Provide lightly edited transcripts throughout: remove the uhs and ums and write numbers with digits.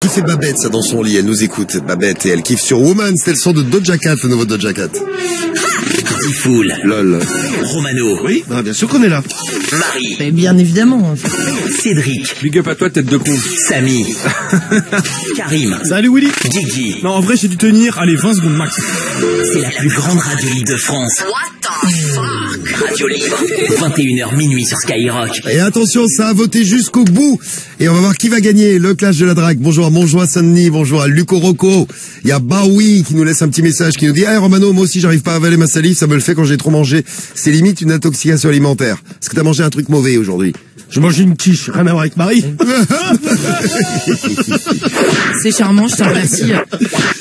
qui fait Babette, ça, dans son lit. Elle nous écoute, Babette, et elle kiffe sur Woman. C'était le son de Doja Cat, le nouveau Doja Cat. Fool. Lol. Romano. Oui, bah, bien sûr qu'on est là. Marie. Mais bien évidemment. Cédric. Big up à toi, tête de con. Samy. Karim. Salut Willy. Guigui. Non, en vrai, j'ai dû tenir, allez, 20 secondes max. C'est la plus grande radio libre de France. Radio Libre. 21h minuit sur Skyrock. Et attention, ça a voté jusqu'au bout. Et on va voir qui va gagner le clash de la drague. Bonjour à Montjoie Saint-Denis, bonjour à Luco Rocco. Il y a Baoui qui nous laisse un petit message qui nous dit: hey Romano, moi aussi j'arrive pas à avaler ma salive, ça me le fait quand j'ai trop mangé. C'est limite une intoxication alimentaire. Est-ce que t'as mangé un truc mauvais aujourd'hui? J'ai mangé une quiche, rien à voir avec Marie. C'est charmant, je te remercie.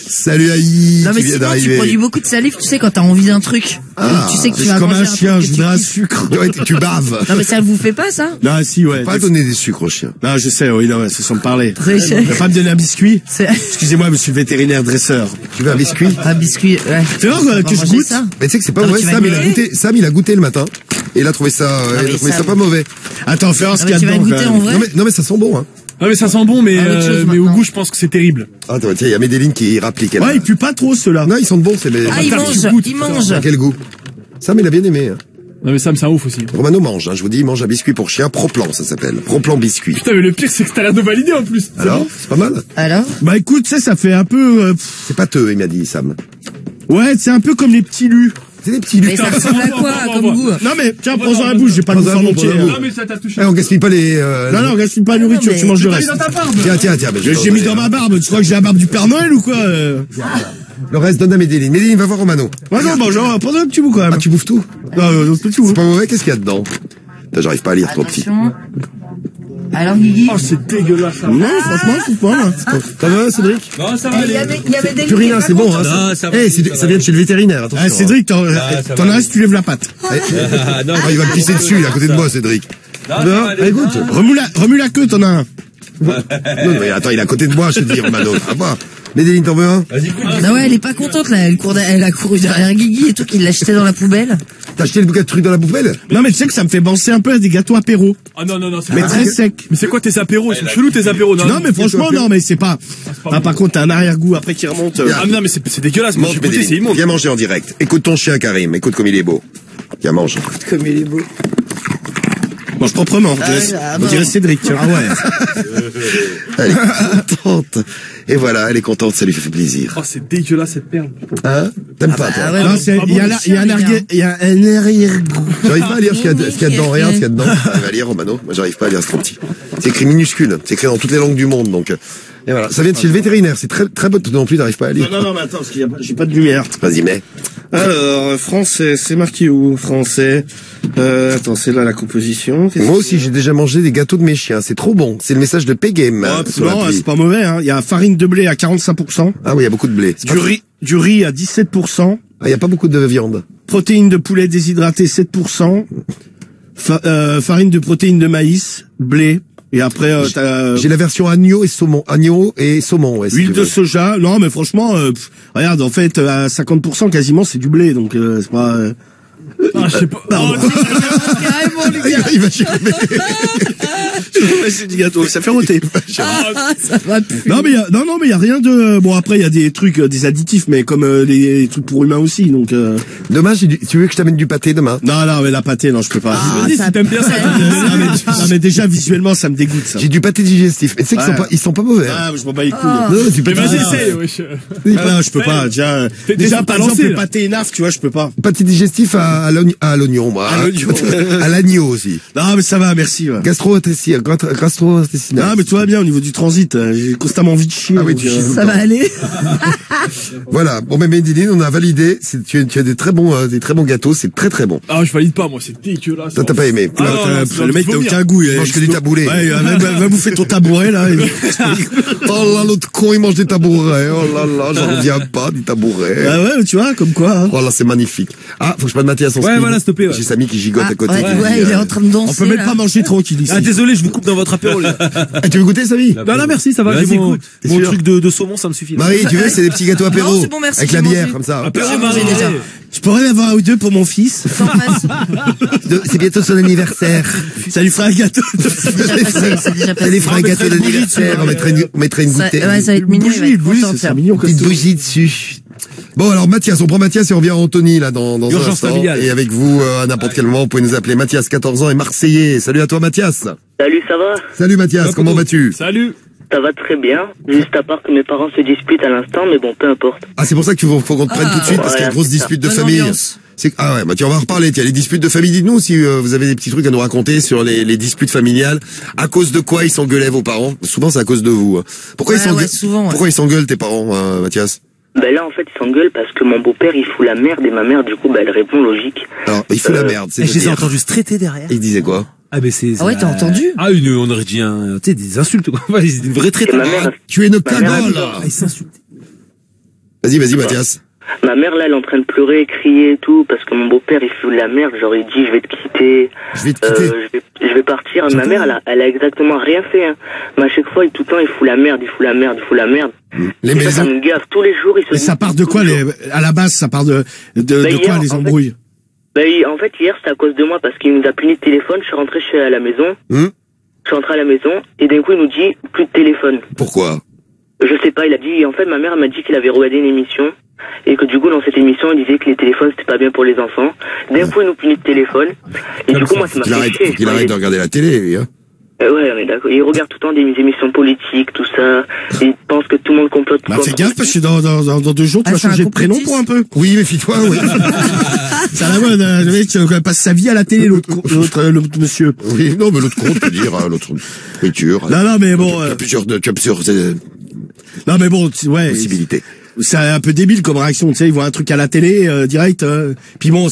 Salut Aïe, Non mais qui vient sinon tu d'arriver. produis beaucoup de salive, tu sais, quand t'as envie d'un truc. Ah, Tu sais que tu C'est vas comme manger un chien, truc je que tu voudrais un kiffes. sucre. Ouais, tu baves. Non mais ça vous fait pas ça? Non, si, ouais. Pas donner des sucres aux chiens. Non, je sais, oui, non, ouais, c'est sans me parler. Très cher. Tu vas pas me donner un biscuit? C'est Excusez-moi, monsieur le vétérinaire dresseur. Tu veux un biscuit? un biscuit. Ouais. Fais voir On va que je manger goûte. ça. Mais tu sais que c'est pas Non, mais mauvais. tu vas Sam, il a goûté le matin. Et il a trouvé ça, mais ça Sam. pas mauvais. Attends, fais voir ce Ah, qu'il y mais a tu vas dedans. goûter quand en même. vrai. Non mais ça sent bon, hein. Ah mais ça sent bon, mais, Ah, autre chose mais au maintenant. goût je pense que c'est terrible. Ah, tiens, il y a Médéline qui rapplique. Elle. Ouais, il pue pas trop, ceux-là. Non, ils sont bons, c'est les... Ah, il mange, il mange. Quel goût? Sam, il a bien aimé. Hein. Non mais Sam c'est un ouf aussi. Romano mange, hein, je vous dis, il mange un biscuit pour chien, Proplan, ça s'appelle. Proplan biscuit. Putain mais le pire c'est que t'as l'air de valider en plus. C'est Alors, bon c'est pas mal? Alors? Bah écoute, tu sais, ça fait un peu... C'est pâteux, il m'a dit, Sam. Ouais, c'est un peu comme les petits lus. C'est des petits Mais lutins. ça ressemble à quoi comme goût? Non mais, tiens, prends-en un bout, j'ai pas de Prends-en bouffer un en bout, entier. prends-un bout. Non mais ça t'a touché. Eh, on gaspille pas les... Non, gaspille pas la nourriture, mais- tu manges le T'as mis reste. dans ta barbe. Tiens, mais J'ai mis dans ma barbe, tu crois que j'ai la barbe du Père Noël ou quoi Le reste, donne à Médéline. Médéline, va voir Romano. Ouais, non, bon, genre, prends un petit bout quand même. Ah, tu bouffes tout? Non, non, c'est tout. C'est pas mauvais, qu'est-ce qu'il y a dedans? Putain, j'arrive pas à lire, trop petit. Attention. Alors Guigui? Oh c'est dégueulasse ça. Non, franchement, c'est pas mal. Ça va, Cédric? Non ça va Il y aller. avait des Purina, c'est bon, hein. Non, ça va. Eh, ça vient de chez le vétérinaire, attention. Ah, Cédric, t'en va as si tu lèves la patte. Ah, il va me pisser dessus, il est à côté de moi, Cédric. Non, Non, ça va aller. écoute. Remue la queue, t'en as un. Non, mais attends, il est à côté de moi, je te dis, Romano. Ah bah. Médéline, t'en veux un? Vas-y écoute. Ah ouais, elle est pas contente là, elle a couru derrière Guigui et tout, qu'il l'a jeté dans la poubelle. T'as acheté le bouquet de trucs dans la poubelle? Non, mais tu sais que ça me fait penser un peu à des gâteaux apéro. Ah non c'est Mais pas très vrai. secs. Mais c'est quoi tes apéros? Ils sont chelous tes apéros. Non, mais franchement, non, mais c'est pas. Ah, par contre, t'as un arrière-goût après qui remonte. Ah non mais c'est dégueulasse. Moi Mange, j'ai goûté, c'est Médéline. immonde. Viens manger en direct. Écoute ton chien, Karim. Écoute comme il est beau. Viens, mange. Comme il est beau. Mange proprement. On dirait Cédric. Ah ouais. Elle est contente. Et voilà, elle est contente, ça lui fait plaisir. Oh c'est dégueulasse cette perle. Hein? T'aimes pas, toi? Ah ouais, Non, mais- c'est, Ah il y a bon, là, il y a un arrière-goût. J'arrive pas à lire ce qu'il y a dedans, rien, ce qu'il y a dedans. T'arrives à lire, Romano? Moi, j'arrive pas à lire ce petit. C'est écrit minuscule. C'est écrit dans toutes les langues du monde, donc. Et voilà. Ça vient de chez le vétérinaire. C'est très, très beau. Non plus, t'arrives pas à lire. Non, mais attends, parce qu'il y a pas, j'ai pas de lumière. Vas-y, mets. Alors, français, c'est marqué où? Français. Attends, c'est là la composition. Qu'est-ce Moi aussi, j'ai déjà mangé des gâteaux de mes chiens. C'est trop bon. C'est le message de P-Game. Non, c'est pas mauvais, hein. Il y a farine de blé à 45%. Ah oui, il y a beaucoup de blé. Du riz à 17%. Ah, il y a pas beaucoup de viande. Protéines de poulet déshydratées 7%. Farine de protéines de maïs, blé. Et après, t'as, J'ai la version agneau et saumon. Agneau et saumon, ouais. si huile tu de veux. soja. Non, mais franchement, regarde, en fait, à 50% quasiment, c'est du blé, donc c'est pas. Ah je sais pas. Carrément, Lucas. Il va germer. C'est du gâteau, ça fait roter. Ah, ça va plus. Non, mais il y a rien de. Bon, après, il y a des trucs, des additifs, mais comme des trucs pour humains aussi, donc. Demain, tu veux que je t'amène du pâté demain? Non, mais la pâtée, non, je peux pas. Vas-y si t'aimes bien ça. Non, mais déjà visuellement, ça me dégoûte, ça. J'ai du pâté digestif. Mais tu sais qu'ils Ouais. sont pas mauvais. Hein. Ah, je m'en bats les couilles. Non, du Mais pâté vas-y digestif. essaye wesh. Ah non, je peux pas. Déjà, T'es sous par ta lancée, exemple, le là. pâté ENAF, tu vois, je peux pas. Pâté digestif à l'oignon, moi. À l'oignon. À l'agneau aussi. Non, mais ça va, merci. Ouais. Gastro-intestinal. Ah, mais tout va bien au niveau du transit. J'ai constamment envie de chier. Ah oui, donc, tu chies tout le Ça temps. va aller. Voilà. Bon, mais Médéline, on a validé. Tu as des très bons gâteaux. C'est très très bon. Ah je valide pas moi, c'est dégueulasse. Toi, t'as pas aimé. Ah, non, le mec, t'as vomir. aucun goût. Mange que des taboulés. Ouais, va bouffer ton tabouret, là. Oh là, l'autre con, il mange des tabourets. Oh là là, j'en reviens pas, des tabourets. Ah ouais, tu vois, comme quoi. Hein. Oh là, c'est magnifique. Ah, faut que je prenne ma Mathias, on se Ouais, quitte. voilà, s'il te plaît. Ouais. J'ai Samy qui gigote Ah, à côté. ouais, qui dit, ouais, il est en train de danser. On peut même là. pas manger tranquille ici. Ah, désolé, je vous coupe dans votre apéro, les gars. Ah, tu veux goûter, Samy? Non, non, merci, ça va. Vas-y, J'ai mon goûte. T'es mon sûr truc de saumon, ça me suffit. Marie, tu veux, c'est des petits gâteaux apéro. Non, c'est bon, merci, Avec la j'ai bière, mangé. comme ça. Apéro, J'ai mangé Marie. déjà. Je pourrais avoir un ou deux pour mon fils. Sans presse. C'est bientôt son anniversaire. Ça lui fera un gâteau. C'est déjà passé, c'est déjà Ça lui passé. fera un gâteau d'anniversaire. On mettrait une Ça, goûtée. ouais, ça va être mignon, il va être content de c'est faire. mignon comme Petite tout. bougie dessus. Bon, alors Mathias, on prend Mathias et on revient à Anthony là dans un Urgence instant. familiale. Et avec vous, à n'importe quel moment, vous pouvez nous appeler. Mathias, 14 ans et Marseillais. Salut à toi Mathias. Salut, ça va? Salut Mathias, comment vas-tu? Salut. Ça va très bien. Juste à part que mes parents se disputent à l'instant, mais bon, peu importe. Ah, c'est pour ça que faut qu'on te prenne tout de suite parce qu'il y a une grosse dispute de Bonne famille. ambiance. Ah ouais, bah tiens, on va en reparler. Tiens, les disputes de famille, dites-nous si vous avez des petits trucs à nous raconter sur les disputes familiales. À cause de quoi ils s'engueulaient vos parents? Souvent c'est à cause de vous. Pourquoi Ouais, ils s'engueulent? ouais, souvent, ouais. Pourquoi ils s'engueulent tes parents, Mathias? Ben là, en fait, ils s'engueulent parce que mon beau-père, il fout la merde et ma mère, du coup, elle répond logique. Alors, il fout la merde, c'est Et je les ai dire. entendus se traiter derrière. Il disait quoi? Ah, mais c'est. Ah ouais, t'as entendu? Ah, on aurait dit tu sais, des insultes, quoi. Ouais, c'est une vraie traite. Et ma mère, Tu es une Ma mère, cagole. Ah, ils s'insultent. Vas-y, Mathias. ma mère, là, elle est en train de pleurer, crier et tout, parce que mon beau-père, il fout la merde. Genre, il dit, je vais te quitter. Je vais te quitter. Je vais partir. Ma mère, elle a exactement rien fait, hein. Mais à chaque fois, tout le temps, il fout la merde, il fout la merde, il fout la merde. Les Et ça maisons. me gaffe. Tous les jours, il se Et ça part de quoi à la base, ça part de hier, quoi les en fait, embrouilles? En fait, hier, c'était à cause de moi, parce qu'il nous a puni de téléphone. Je suis rentré à la maison. Hum Je suis rentré à la maison, et d'un coup, il nous dit, plus de téléphone. Pourquoi? Je sais pas, il a dit, en fait, ma mère elle m'a dit qu'il avait regardé une émission, et que du coup, dans cette émission, il disait que les téléphones, c'était pas bien pour les enfants. D'un coup, il nous punit de téléphone, et du coup, moi, ça m'a fait chier. Faut qu'il arrête de regarder la télé, lui, hein. Ouais, mais d'accord. Il regarde tout le temps des émissions politiques, tout ça. Il pense que tout le monde complote. Bah, fais gaffe parce que dans 2 jours, tu Ah, vas c'est un changer de prénom complotiste. pour un peu. Oui, méfie-toi, oui. C'est à la mode, le mec passe sa vie à la télé, l'autre monsieur. Oui, non, mais l'autre con, tu veux dire, l'autre écriture. Non, mais bon, Tu as plusieurs non, mais bon, ouais. possibilités. C'est un peu débile comme réaction, tu sais, ils voient un truc à la télé, direct, puis bon,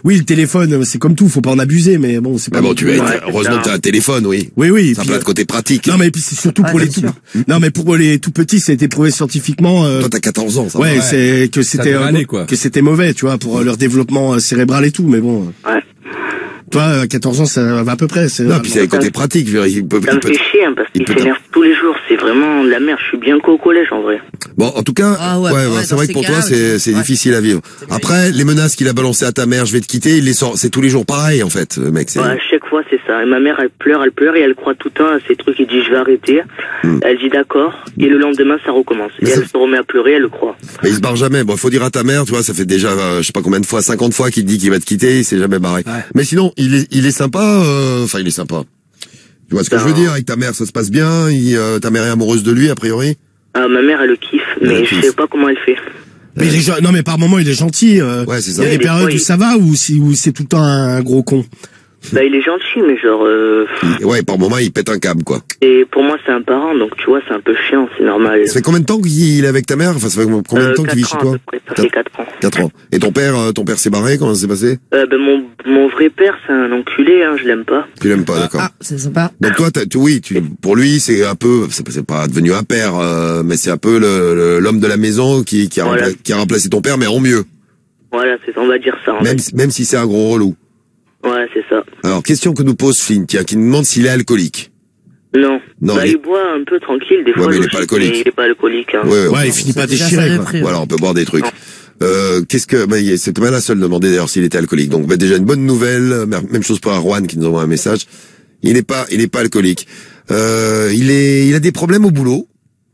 oui, le téléphone, c'est comme tout, faut pas en abuser, mais bon, c'est pas... Mais bon, tu vas être, Ouais, heureusement que tu as un téléphone, oui. Oui, Ça a puis, plein de côtés pratiques. non, mais puis c'est surtout Ouais, pour les bien tout, sûr. non, mais pour les tout petits, ça a été prouvé scientifiquement, Toi, t'as 14 ans, ça ouais, va. c'est que c'était devrait aller, quoi. que c'était mauvais, tu vois, pour leur développement cérébral et tout, mais bon. Ouais. Toi, à 14 ans, ça va à peu près. Non, puis c'est les côtés pratiques, je veux dire, Ça me fait chier, hein, parce il qu'il peut s'énerve tous les jours. C'est vraiment de la merde. Je suis bien qu'au collège, en vrai. Bon, en tout cas, Ah ouais, c'est dans vrai ces que pour toi, cas-là, c'est ouais. difficile à vivre. Après, les menaces qu'il a balancées à ta mère, je vais te quitter, il les sort, c'est tous les jours pareil, en fait, le mec. Ouais, à chaque fois, c'est ça. Et ma mère, elle pleure, et elle croit tout le temps à ces trucs. Il dit, je vais arrêter. Elle dit d'accord. Et le lendemain, ça recommence. Mais et ça- elle se remet à pleurer, elle le croit. Mais il se barre jamais. Bon, faut dire à ta mère, tu vois, ça fait déjà, je sais pas combien de fois, 50 fois qu'il te dit qu'il va te quitter, il s'est jamais barré. Ouais. Mais sinon, il est sympa, enfin, il est sympa. Tu vois ce que je veux dire? Avec ta mère, ça se passe bien, ta mère est amoureuse de lui, a priori? Ah, ma mère, elle le kiffe, Elle le mais je kiffe. sais pas comment elle fait. Mais non, mais par moment, il est gentil. Ouais, c'est Il ça. y a des des périodes fois, où il- ça va ou c'est tout le temps un gros con. Bah, il est gentil, mais genre, Ouais, par moment, il pète un câble, quoi. et pour moi, c'est un parent, donc tu vois, c'est un peu chiant, c'est normal. Ça fait combien de temps qu'il est avec ta mère? Enfin, ça fait combien de temps qu'il vit 4 chez ans, toi? à peu près. Ça fait 4 ans. 4 ans. Et ton père s'est barré? Comment ça s'est passé? Ben, mon vrai père, c'est un enculé, hein, je l'aime pas. Tu l'aimes pas, d'accord. Ah, c'est sympa. Donc toi, pour lui, c'est un peu, c'est pas devenu un père, mais c'est un peu l'homme de la maison qui a Voilà. qui a remplacé ton père, mais en mieux. Voilà, c'est ça, on va dire ça. en fait. Même si c'est un gros relou. Ouais, c'est ça. Alors, question que nous pose Flynn, tiens, qui nous demande s'il est alcoolique. Non. Non, Bah, il- il boit un peu tranquille, des Ouais, fois. mais il est logique, pas alcoolique. mais il est pas alcoolique, hein. Ouais, il finit pas C'est déjà déchiré, ça de quoi. prix, ouais. Voilà, on peut boire des trucs. C'était pas la seule de demander d'ailleurs s'il était alcoolique. Donc, déjà une bonne nouvelle. Même chose pour Arwan qui nous envoie un message. Il est pas alcoolique. Il a des problèmes au boulot.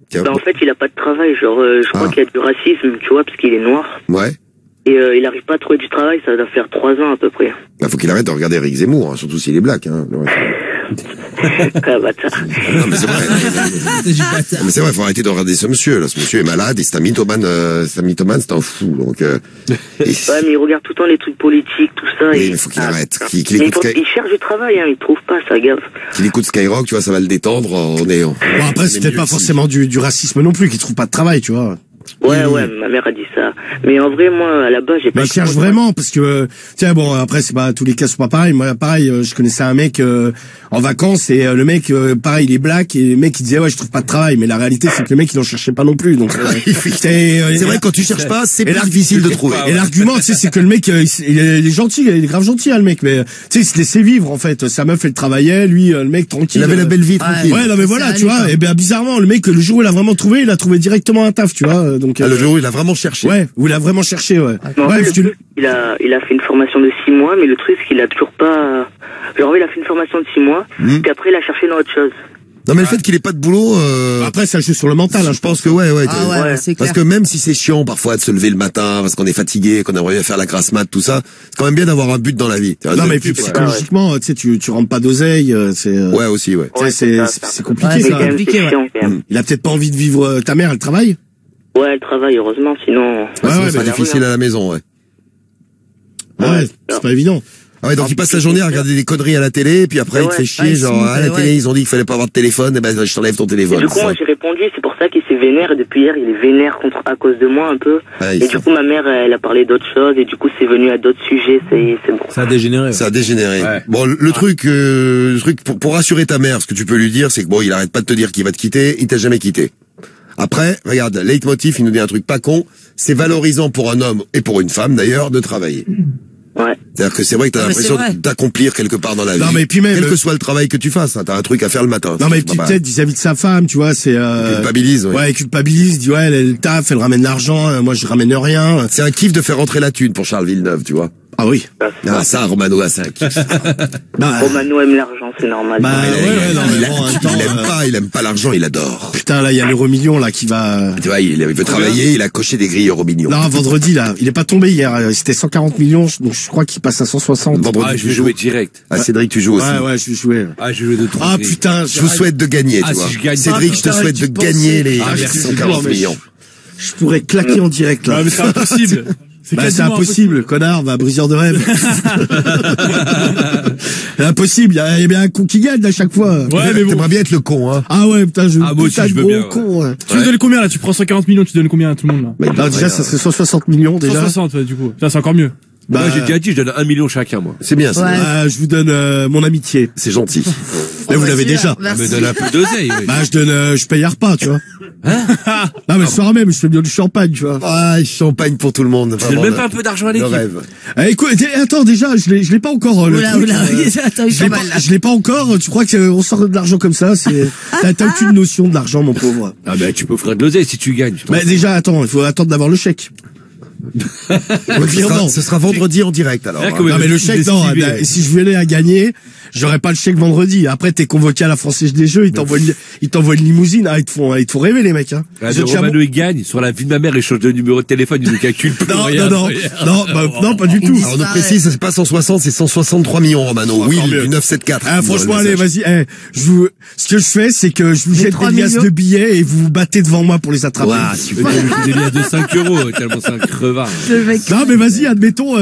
Tiens, Bah, en fait, il a pas de travail, genre, je crois Ah. qu'il y a du racisme, tu vois, parce qu'il est noir. ouais. Et il arrive pas à trouver du travail, ça doit faire 3 ans à peu près. Bah, faut qu'il arrête de regarder Eric Zemmour, hein, surtout s'il est black. Hein. Ah, bâtard. Non, mais c'est vrai. C'est du bâtard. Mais c'est vrai, faut arrêter de regarder ce monsieur. Là, ce monsieur est malade et c'est un mythomane. C'est un fou. Donc, et- Ouais, mais il regarde tout le temps les trucs politiques, tout ça. Oui, et... il faut qu'il Ah, arrête. putain. Qu'il Mais écoute il cherche du travail, hein, il trouve pas, ça gaffe. qu'il écoute Skyrock, tu vois, ça va le détendre. Bon, après, c'est peut-être pas forcément du racisme non plus, qu'il trouve pas de travail, tu vois. Ouais, ma mère a dit ça. Mais en vrai, moi, à la base, j'ai pas... Mais il cherche vraiment, parce que, tiens, bon, après, c'est pas, tous les cas sont pas pareils. Moi, pareil, je connaissais un mec, en vacances, et le mec, pareil, il est black, et le mec, il disait, ouais, je trouve pas de travail. Mais la réalité, c'est que le mec, il en cherchait pas non plus. Donc, c'est vrai, quand tu cherches pas, c'est plus difficile de trouver. Et l'argument, tu sais, c'est que le mec, il est gentil, il est grave gentil, hein, le mec, mais, tu sais, il se laissait vivre, en fait. Sa meuf, elle travaillait, lui, le mec, tranquille. Il avait la belle vie, tranquille. Ouais, non, mais voilà, tu vois. Et bien, bizarrement, le mec, le jour où il a vraiment trouvé, il a trouvé directement un taf, tu vois. Donc, le jour où il a vraiment cherché. Ouais, où il a vraiment cherché, ouais. Non, ouais, il a fait une formation de 6 mois, mais le truc, c'est qu'il a toujours pas... Genre, il a fait une formation de 6 mois, puis après, il a cherché dans autre chose. Non, mais le fait qu'il ait pas de boulot, après, ça joue sur le mental, hein, je pense que ouais. c'est clair. Parce que même si c'est chiant parfois de se lever le matin, parce qu'on est fatigué, qu'on aimerait bien faire la grasse mat, tout ça, c'est quand même bien d'avoir un but dans la vie. Non, mais puis psychologiquement, tu sais, tu rentres pas d'oseille, c'est... Ouais, aussi, ouais. C'est compliqué, ça. C'est compliqué, ouais. Il a peut-être pas envie de vivre... Ta mère, elle travaille? Ouais, elle travaille, heureusement, sinon... Ouais, c'est difficile à la maison, ouais. Ouais, c'est pas évident. Ah ouais, donc il passe la journée à regarder des conneries à la télé, et puis après il te fait chier, genre, à la télé, ils ont dit qu'il fallait pas avoir de téléphone, et ben je t'enlève ton téléphone. Et du coup, moi j'ai répondu, c'est pour ça qu'il s'est vénère, et depuis hier, il est vénère à cause de moi un peu. Ouais, et du coup, ma mère, elle a parlé d'autres choses, et du coup, c'est venu à d'autres sujets, c'est bon. Ça a dégénéré. Ça a dégénéré. Ouais. Bon, le truc pour rassurer ta mère, ce que tu peux lui dire, c'est que bon, il arrête pas de te dire qu'il va te quitter, il t'a jamais quitté. Après, regarde, leitmotiv, il nous dit un truc pas con, c'est valorisant pour un homme, et pour une femme d'ailleurs, de travailler. Ouais. C'est-à-dire que c'est vrai que t'as l'impression d'accomplir quelque part dans la vie. Non, mais puis même... Quel que soit le travail que tu fasses, hein, t'as un truc à faire le matin. Non, mais puis peut-être vis-à-vis de sa femme, tu vois, c'est... Culpabilise, ouais. Ouais, culpabilise, dit, ouais, elle taffe, elle ramène l'argent, moi je ramène rien. C'est un kiff de faire rentrer la thune pour Charles Villeneuve, tu vois. Ah oui. Ah, ça, Romano, c'est un kiff. Romano aime l'argent, c'est normal. Bah, il aime pas l'argent, il adore. Putain, là, il y a l'euro-million, là, qui va... Tu vois, il veut travailler, il a coché des grilles euro-million. Non, vendredi, là, il est pas tombé hier, c'était 140 millions, donc je crois qu'il passe à 160. Vendredi, je vais jouer direct. Ah, Cédric, tu joues aussi. Ouais, je vais jouer. Ah, je vais jouer de 3. Ah, putain, je vous souhaite de gagner, tu vois. Si je gagne. Cédric, je te souhaite de gagner les 140 millions. Je pourrais claquer en direct, là. Non, mais c'est impossible. C'est impossible, connard, briseur de rêve. C'est impossible, il y a bien un con qui gagne à chaque fois. Ouais, mais bon. T'aimerais bien être le con, hein. Ah ouais, putain, moi aussi, je veux bien. Con, ouais. Tu me donnes combien là? Tu prends 140 millions, tu donnes combien à tout le monde là? Non, déjà, ça serait 160 millions, déjà. 160, ouais, du coup. Ça, c'est encore mieux. Moi, j'ai déjà dit, je donne 1 million chacun, moi. C'est bien, ça. Ouais. Je vous donne mon amitié. C'est gentil. Mais vous l'avez déjà. Ça me donne un peu d'oseille, oui. Bah, je paye un repas, tu vois. Non, mais le soir même, je fais bien du champagne, tu vois. Ah, champagne pour tout le monde. Tu donnes même pas un peu d'argent à Le l'équipe. rêve. Écoute, attends, déjà, je l'ai pas encore, le truc. Attends, Je l'ai pas encore, tu crois qu'on sort de l'argent comme ça, t'as aucune notion de l'argent, mon pauvre. Ah, ben, tu peux offrir de l'oseille si tu gagnes. Mais déjà, attends, il faut attendre d'avoir le chèque. Ce sera vendredi en direct, alors. Non, mais le chèque, non, si je venais à gagner, j'aurais pas le chèque vendredi. Après, t'es convoqué à la Française des Jeux, ils t'envoient une limousine, ils te font rêver, les mecs, hein. Romano, il gagne, sur la vie de ma mère, il change de numéro de téléphone, il nous calcule plus rien. Non, pas du tout. Alors, on nous précise, c'est pas 160, c'est 163 millions, Romano. Oui, du 974. Ah, franchement, allez, vas-y, ce que je fais, c'est que je vous jette des liasses de billets et vous vous battez devant moi pour les attraper. Ouah, super. Des liasses de 5 €, tellement c'est un crevard. Non, mais vas-y, admettons,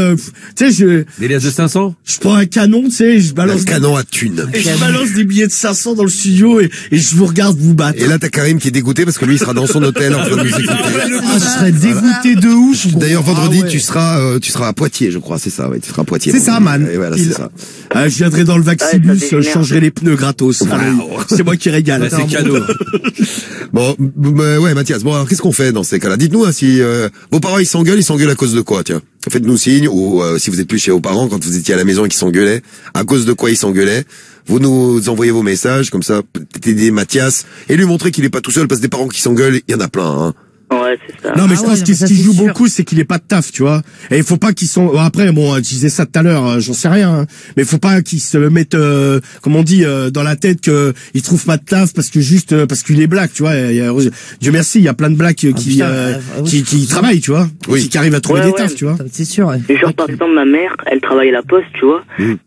tu sais, Des liasses de 500? je prends un canon, tu sais, je Un balance canon à thune. et je balance des billets de 500 dans le studio et je vous regarde vous battre. Et là, t'as Karim qui est dégoûté parce que lui, il sera dans son hôtel en train de nous écouter. Ah, je serais dégoûté de ouf. D'ailleurs, vendredi, Ah ouais. tu seras à Poitiers, je crois, c'est ça, ouais, tu seras à Poitiers. C'est ça, man. Et voilà, c'est ça. Je viendrai dans le Vaxibus, Ouais, ça je changerai les pneus gratos. Wow. C'est moi qui régale. C'est cadeau. Bon, ouais, Mathias. Bon, alors, qu'est-ce qu'on fait dans ces cas-là? Dites-nous, hein, si vos parents ils s'engueulent à cause de quoi, tiens. Faites-nous signe, ou si vous êtes plus chez vos parents, quand vous étiez à la maison et qu'ils s'engueulaient, à cause de quoi ils s'engueulaient, vous nous envoyez vos messages, comme ça, peut-être aider Mathias, et lui montrer qu'il est pas tout seul, parce que des parents qui s'engueulent, il y en a plein, hein. Ouais, c'est ça. Non, mais Ah je ouais, pense non, que mais ce ça, qui c'est joue sûr. beaucoup, c'est qu'il est pas de taf, tu vois. Et il faut pas qu'ils sont. Après, bon, je disais ça tout à l'heure, j'en sais rien. Hein. Mais il faut pas qu'ils se mettent, comme on dit, dans la tête que ils trouvent pas de taf parce que juste parce qu'il est black, tu vois. Dieu merci, il y a plein de blacks qui travaillent, tu vois, Oui. qui arrivent à trouver Ouais, des ouais. tafs, tu vois. C'est sûr, ouais. Et genre, par exemple, ma mère, elle travaille à la poste, tu vois.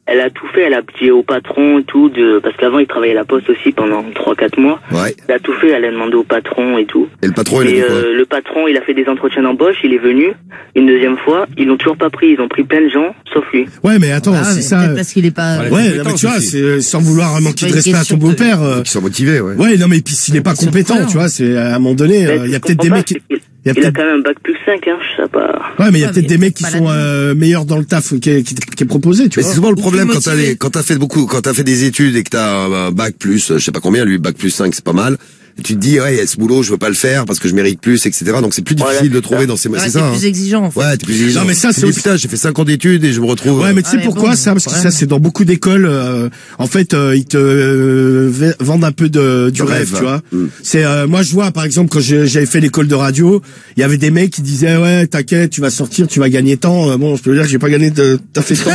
Elle a tout fait, elle a dit au patron et tout, parce qu'avant, il travaillait à la poste aussi pendant 3-4 mois. Ouais. Elle a tout fait, elle a demandé au patron et tout. Et le patron, il a Et dit quoi? le patron, il a fait des entretiens d'embauche, il est venu une deuxième fois, ils l'ont toujours pas pris, ils ont pris plein de gens, sauf lui. Ouais, mais attends, Ah, c'est mais ça. peut-être parce qu'il est pas. Ouais, Ouais, compétence non, mais tu vois, aussi. c'est sans vouloir manquer pas de une respect à ton question de- beau-père. Qui sont motivés, ouais. Ouais, non, mais puis s'il est pas C'est compétent, surprenant. tu vois, c'est à un moment donné, Mais il y a ce que peut-être je des comprends mecs. pas, c'est qu'il- Il y a Il a peut-être quand même un bac plus 5, hein, je sais pas. ouais, mais il y a Ouais, peut-être mais des mecs qui pas sont meilleurs dans le taf qui est proposé, tu Mais vois. c'est souvent le Ou problème plus motivé. quand t'as fait des études et que t'as un bac plus, je sais pas combien, lui, bac plus 5, c'est pas mal. Et tu te dis, ouais, ce boulot, je veux pas le faire parce que je mérite plus, etc. Donc c'est plus difficile Voilà, de c'est trouver ça. dans ces, Ouais, c'est t'es ça, plus hein. exigeant, en fait. Ouais, t'es plus exigeant. Non, mais ça, c'est Tu dis, aussi- putain, j'ai fait 5 ans d'études et je me retrouve. Ouais, mais tu sais Ah, mais pourquoi bon, ça? Parce que ouais. ça, c'est dans beaucoup d'écoles. En fait, ils te vendent un peu du rêve, tu vois. C'est moi, je vois, par exemple, quand j'avais fait l'école de radio, il y avait des mecs qui disaient, ouais, t'inquiète, tu vas sortir, tu vas gagner tant. Bon, je peux dire que j'ai pas gagné t'as fait tant.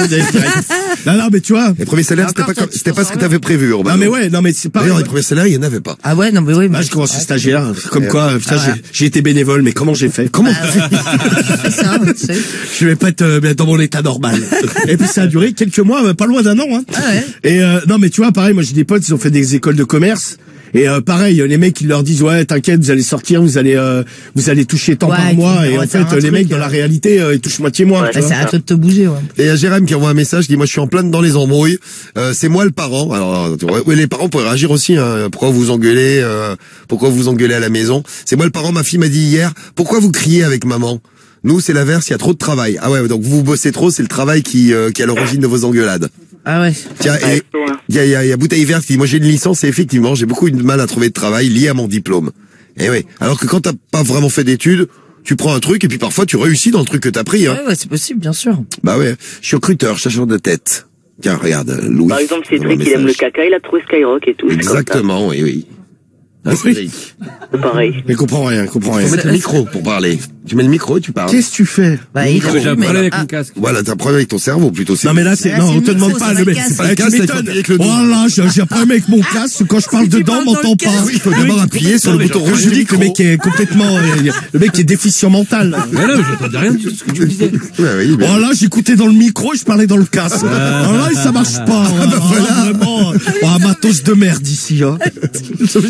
Non, mais tu vois. Les premiers salaires, Encore, c'était pas ce que toi, t'avais prévu, Urbain. Non, mais ouais, non, mais c'est pas. D'ailleurs, les premiers salaires, il y en avait pas. Ah ouais, non, mais oui. Là, mais- je commençais stagiaire. Comme quoi, putain, Ah, ouais. j'ai été bénévole, mais comment j'ai fait? Comment? C'est ça, tu sais. Je vais pas être dans mon état normal. Et puis ça a duré quelques mois, pas loin d'un an. Hein. Ah ouais. Et non, mais tu vois, pareil, moi j'ai des potes, ils ont fait des écoles de commerce. Et pareil, les mecs ils leur disent ouais, t'inquiète, vous allez sortir, vous allez toucher tant Ouais, par mois. qui- Et ouais, en c'est fait, un les truc, mecs dans la réalité, ils touchent moitié moins. Ouais, tu Bah, vois. c'est à toi de te bouger, ouais. Et il y a Jérém qui envoie un message qui dit, moi, je suis en plein dans les embrouilles. C'est moi le parent. Alors, ouais, les parents pourraient réagir aussi, hein. Pourquoi vous engueulez, à la maison? C'est moi le parent. Ma fille m'a dit hier, pourquoi vous criez avec maman? Nous, c'est l'inverse, il y a trop de travail. Ah ouais, donc vous bossez trop, c'est le travail qui est à l'origine de vos engueulades. Ah ouais. Tiens, Ouais, et loin. il y a Bouteille Verte qui dit, moi j'ai une licence et effectivement, j'ai beaucoup de mal à trouver de travail lié à mon diplôme. Et oui. Alors que quand t'as pas vraiment fait d'études, tu prends un truc et puis parfois tu réussis dans le truc que t'as pris, hein. Ouais, c'est possible, bien sûr. Bah ouais. Je suis recruteur, chasseur de tête. Tiens, regarde, Louis. Par exemple, envoie un Cédric, il aime le message. caca, il a trouvé Skyrock et tout. c'est comme ça. Exactement, oui, oui. Ah, Cédric. C'est pareil. Mais comprends rien. Faut mettre le micro pour parler. Tu mets le micro et tu parles. Qu'est-ce que tu fais? Bah, il J'ai un problème avec ah, mon casque. Voilà, t'as un problème avec ton cerveau plutôt. Non mais là c'est Là, non, c'est on le te demande micro, pas c'est le pas mec. le casque. Pas le casque, là, il faut appuyer avec le dos. Voilà, j'ai un problème avec mon casque. Quand je parle Tu dedans, parles on dans le m'entend pas. casque. Oui, il faut d'abord appuyer sur le mais bouton genre, rouge Je du dis que micro. le mec est complètement, le mec est déficient mental. Mais non, j'entendais rien de tout ce que tu disais. Ouais, oui, mais... Oh là, j'écoutais dans le micro et je parlais dans le casque. Oh là, ça marche pas. Vraiment. Oh, un matos de merde ici, hein.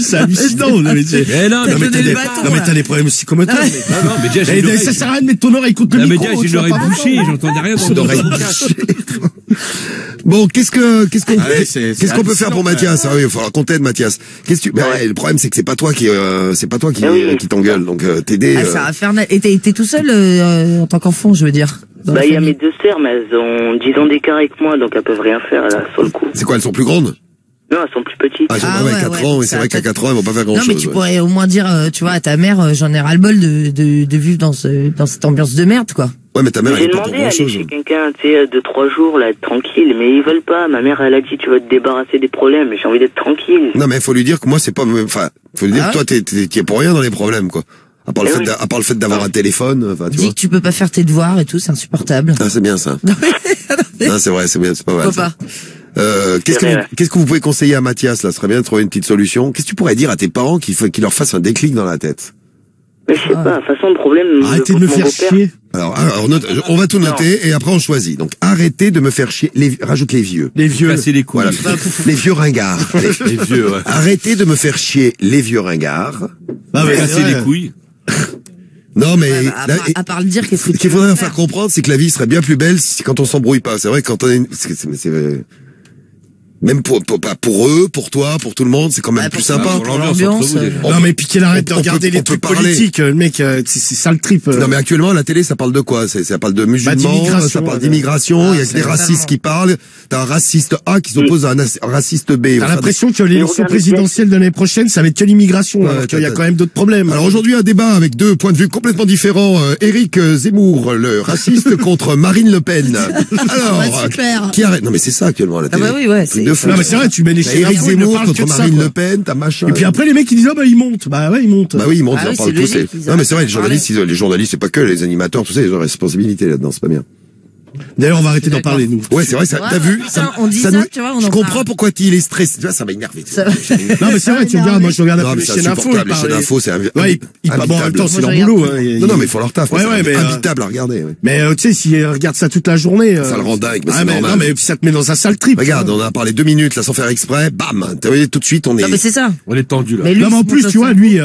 C'est hallucinant. Non, mais Mais non, non, mais mais t'as des, bâtons, non, mais là. t'as des problèmes psychomoteurs. non, mais déjà, j'ai Et une oreille. ça sert à rien de mettre ton oreille contre le Non, mais micro. déjà, j'ai tu une vas oreille pas bouchée, m'entendre. j'entendais rien dans Son oreille le bouchée. Bon, qu'est-ce qu'on Ah ouais, c'est peut faire pour hallucinant, Mathias? Ah oui, il va falloir qu'on t'aide, Mathias. Mais le problème, c'est que c'est pas toi qui Ah oui. qui t'engueule. Donc, t'aider. Ah, c'est infernal. Et t'es tout seul en tant qu'enfant, je veux dire. dans la Bah, il y a famille. mes deux sœurs, mais elles ont 10 ans d'écart avec moi, donc elles peuvent rien faire, là, sur le coup. C'est quoi, elles sont plus grandes? Non, elles sont plus petites. Ah, elles ont Ah ouais, ouais, 4 ouais, ans, et ça c'est vrai qu'à peut-être- 4 ans, elles vont pas faire grand Non, mais chose. tu pourrais au moins dire, tu vois, à ta mère, j'en ai ras-le-bol de vivre dans cette ambiance de merde, quoi. Ouais, mais ta mère, Mais elle j'ai est pas pour demandé à grand aller chose. chez quelqu'un, tu sais, 2-3 jours, là, être tranquille, mais ils veulent pas. Ma mère, elle a dit, tu vas te débarrasser des problèmes, mais j'ai envie d'être tranquille. Non, mais faut lui dire que moi, c'est pas, enfin, faut lui dire Ah que toi, t'y es pour rien dans les problèmes, quoi. À part le Eh fait oui. à part le fait d'avoir un téléphone, enfin, tu Dis vois. que tu peux pas faire tes devoirs et tout, c'est insupportable. Ah, c'est bien, ça. Non, c'est vrai, c'est bien, c'est pas mal. Pourquoi ça. pas? Qu'est-ce que vous pouvez conseiller à Mathias, là? Ce serait bien de trouver une petite solution. Qu'est-ce que tu pourrais dire à tes parents qu'il leur fasse un déclic dans la tête? Mais je sais pas, de toute façon, le problème... Arrêtez de me mon faire beau-père- chier. Alors, on va tout noter et après on choisit. Donc, arrêtez de me faire chier. Rajoute les vieux. Les vieux. Casser les couilles. Voilà. Les vieux ringards. Les vieux, ouais. Arrêtez de me faire chier les vieux ringards. Ah, mais Casser les couilles. Non, mais Ouais, bah, à part le dire, qu'est-ce que ce tu qu'il faudrait veux leur faire comprendre, c'est que la vie serait bien plus belle quand on s'embrouille pas. C'est vrai que quand on est, même pas pour eux, pour toi, pour tout le monde, c'est quand même Ouais, plus pour sympa. pour l'ambiance, entre vous, déjà. Non, mais puis qu'il arrête de on regarder peut- les on peut trucs parler. politiques. Le mec, c'est ça le trip. Non, mais actuellement, à la télé, ça parle de quoi? Ça parle de musulmans, d'immigration, ça parle ouais. d'immigration, il y a c'est des racistes totalement. qui parlent, t'as un raciste A qui s'oppose à un raciste B. T'as Enfin, l'impression que l'élection regardez présidentielle de l'année prochaine, ça va être que l'immigration, Ouais, alors qu'il y a t'as- quand même d'autres problèmes. Alors aujourd'hui, un débat avec deux points de vue complètement différents. Éric Zemmour, le raciste, contre Marine Le Pen. Alors, Ouais, super. qui arrête? Non, mais c'est ça actuellement à la Ah télé. bah oui, ouais, Truc c'est- de fou. non, mais c'est vrai, tu mets les T'as chaînes Éric d'infos, ils ne Zemmour parlent contre que de ça, Marine quoi. Le Pen, t'as machin. Et puis après, les mecs, ils disent, ah bah, ils montent. Bah ouais, ils montent. Bah oui, ils montent, Ah ils en oui, parlent c'est tous. logique, ils Non, mais arrêtent c'est vrai, de les journalistes, c'est pas que les animateurs, tout ça, ils ont responsabilité là-dedans, c'est pas bien. D'ailleurs, on va arrêter d'en parler, nous. Ouais, c'est vrai, ça, Ouais, t'as vu? putain, on dit ça, nous- tu vois, on je en comprends parle. pourquoi il est stressé. Tu vois, ça m'a énervé. Ça- Non, mais c'est vrai, tu regardes, moi, je regarde un Non, peu mais les c'est chaînes infos. insupportable, les chaînes infos, c'est ouais, bon, en même temps, imbitable. c'est Moi, leur je boulot, regarde hein. Non, non, mais ils font leur taf. Ouais, mais ouais, c'est mais, imbitable à regarder. Ouais. Mais, tu sais, s'ils regardent ça toute la journée. Ça le rend dingue, mais ah, c'est normal. Non, mais ça te met dans un sale trip. Regarde, on a parlé 2 minutes, là, sans faire exprès, bam! T'as vu, tout de suite, on est... Non, mais c'est ça. On est tendu, là. Mais lui, Non, mais en c'est plus, bon, tu vois, ça. lui,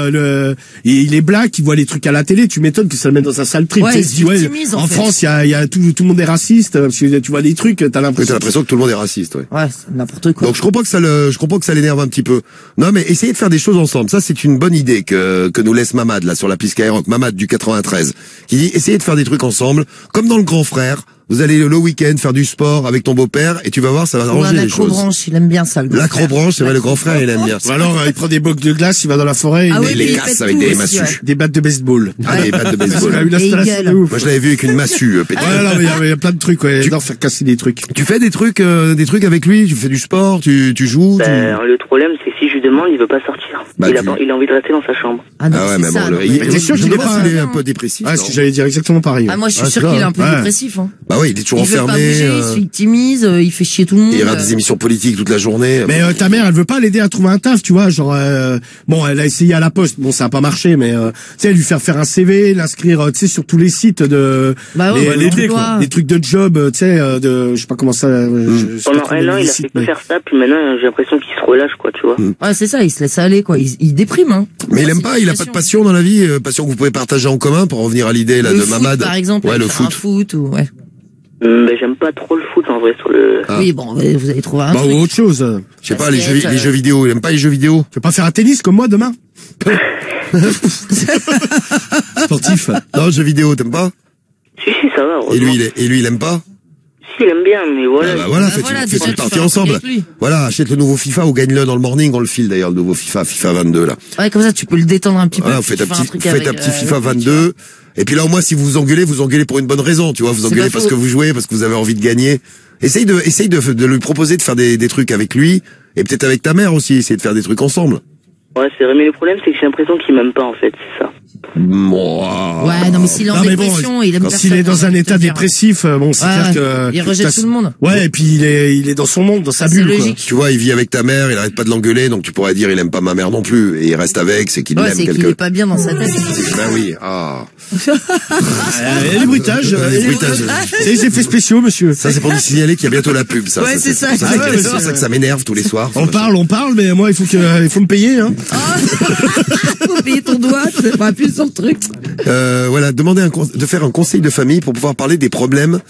il est black, il voit les trucs à la télé, tu m'étonnes que ça le met dans un sale trip. Ouais, Tu sais, il il se dit, ouais, victimise, en en fait. France, il y a tout le monde est raciste, parce que tu vois des trucs, t'as T'as l'impression. l'impression que tout le monde est raciste, ouais. Ouais, c'est n'importe quoi. Donc je comprends que ça l'énerve un petit peu. Non mais essayez de faire des choses ensemble. Ça c'est une bonne idée que nous laisse Mamad là sur la piste Skyrock, Mamad du 93, qui dit essayez de faire des trucs ensemble, comme dans le Grand Frère. Vous allez le week-end faire du sport avec ton beau-père et tu vas voir, ça va Ou arranger un les choses. acrobranche, il aime bien ça. L'acrobranche, c'est vrai, le grand frère, il aime bien. Ou alors, il prend des blocs de glace, il va dans la forêt, Ah il oui, il mais les il casse pète avec tout des aussi, massues. ouais. des battes de baseball. Ah, des battes de Il a baseball. une Et il installation gueule. de ouf. Moi, je l'avais vu avec une massue, pété. Ouais, non, mais il y a plein de trucs, ouais. Il adore faire casser des trucs. Tu fais des trucs avec lui, tu fais du sport, tu joues, Le problème, c'est que si je lui demande, il veut pas sortir. Bah, il a envie de rester dans sa chambre. Ah non, Ah ouais, c'est mais ça, bon, non, il mais- t'es sûr je qu'il me est demande pas- s'il est un peu dépressif. Ouais, non ce que j'allais dire exactement pareil. Ah, moi, je suis Ah, sûr c'est qu'il est ça. un peu Ouais. dépressif, hein. Bah oui, il est toujours Il veut pas enfermé. bouger, il se victimise, il fait chier tout le monde. Il regarde des émissions politiques toute la journée. Mais ta mère, elle veut pas l'aider à trouver un taf, tu vois, genre bon, elle a essayé à la poste, bon, ça a pas marché, mais tu sais, lui faire un CV, l'inscrire, tu sais, sur tous les sites de Bah ouais, les, l'aider, quoi. des trucs de job, tu sais, de je sais pas comment ça. Je sais pas Pendant trop un le an, il a site, fait que mais- faire ça, puis maintenant, j'ai l'impression qu'il se relâche, quoi, tu vois. Ouais, c'est ça, il se laisse aller, quoi. Il déprime, hein. Mais il Ouais, aime c'est pas, une il a pas de situation. passion dans la vie, passion que vous pouvez partager en commun pour revenir à l'idée là Le de foot, Mamad. par exemple. Ouais, le faire un foot. foot ou, ouais. Mais j'aime pas trop le foot, en vrai, sur le... Ah. Oui, bon, vous allez trouver un Bah, truc. ou autre chose. Je sais pas, les Basket, jeux vidéo, il aime pas les jeux vidéo. Tu veux pas faire un tennis comme moi demain? Sportif. Non, jeux vidéo, t'aimes pas? Si, ça va, Et lui, heureusement. il aime pas? Si, il aime bien, mais voilà. Ah bah voilà, Bah faites voilà, une déjà, tu partie fais un truc ensemble. avec lui. Voilà, achète le nouveau FIFA ou gagne-le dans le morning, on le file d'ailleurs, le nouveau FIFA 22 là. Ouais, comme ça, tu peux le détendre un petit peu. Voilà, vous puis faites un tu fais petit, truc vous faites un avec, petit FIFA tu vois. 22. Et puis là, au moins, si vous engueulez pour une bonne raison, tu vois, vous C'est engueulez pas parce faux. que vous jouez, parce que vous avez envie de gagner. Essaye de lui proposer de faire des trucs avec lui, et peut-être avec ta mère aussi, essayer de faire des trucs ensemble. Ouais, c'est vrai, mais le problème, c'est que j'ai l'impression qu'il m'aime pas, en fait, c'est ça. Ouais, non, mais s'il est en Non, mais bon, dépression, il aime quand personne. s'il est dans un je vais état te dire. dépressif, bon, c'est Ouais, clair que il rejette tout le monde. Ouais, et puis il est dans son monde, dans sa C'est bulle, quoi. logique. Tu vois, il vit avec ta mère, il arrête pas de l'engueuler, donc tu pourrais dire il aime pas ma mère non plus, et il reste avec, c'est qu'il Ouais, l'aime c'est qu'il quelque. est pas bien dans sa tête. Ben oui, ah. Il y a les bruitages. Les bruitages. C'est les effets spéciaux, monsieur. Ça, c'est pour nous signaler qu'il y a bientôt la pub, ça. Ouais, c'est ça. C'est pour Ah ouais, c'est pour ça que ça m'énerve tous les soirs. On parle, mais moi, il faut me payer, hein. Faut payer ton doigt, c'est pas plus sur le truc. Voilà, demander de faire un conseil de famille pour pouvoir parler des problèmes.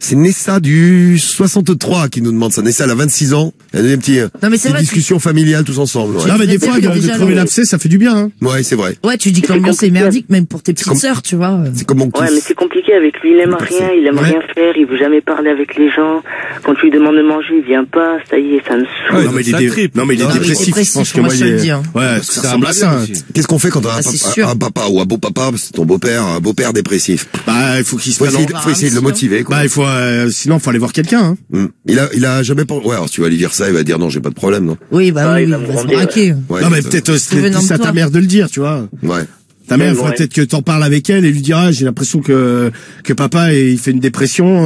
C'est Nessa du 63 qui nous demande ça. Nessa, elle a 26 ans. Elle a une petite vrai, discussion familiale tous ensemble. Ouais, Non, mais des Déjà, fois, il y a de déjà crever le- l'abcès, ça fait du bien, hein. ouais, c'est vrai. Ouais, tu dis que l'ambiance est merdique, même pour tes petites comme- sœurs, tu vois. C'est comme mon Ouais, mais kiff. c'est compliqué avec lui, il aime rien, il aime Ouais. rien faire, il veut jamais parler avec les gens. Quand tu lui demandes de manger, il vient pas, ça y est, ça me saoule. Ouais, Non, mais il ça est tripe. non, mais il est Non, mais dépressif. dépressif, Je pense que moi, moi, je te il le est, dis, hein. ouais, ça ressemble à ça. hein. Qu'est-ce qu'on fait quand on a Ah, c'est sûr. un papa ou un beau papa, c'est ton beau-père, un beau-père dépressif? Bah, il faut qu'il se Faut fasse essayer de le motiver, quoi. Bah, sinon, faut aller voir quelqu'un, hein. Il a jamais pensé, ouais, alors si tu vas lui dire ça, il va dire non, j'ai pas de problème, non? Oui, bah Ah, oui, il il va me va se gronder, braquer. Ouais, Non, mais peut-être, Trouver dis un ça à ta emploi. mère de le dire, tu vois. Ouais. Ta mère, il Ouais, faudrait ouais. peut-être que t'en parles avec elle et lui dire, ah, j'ai l'impression que papa, il fait une dépression,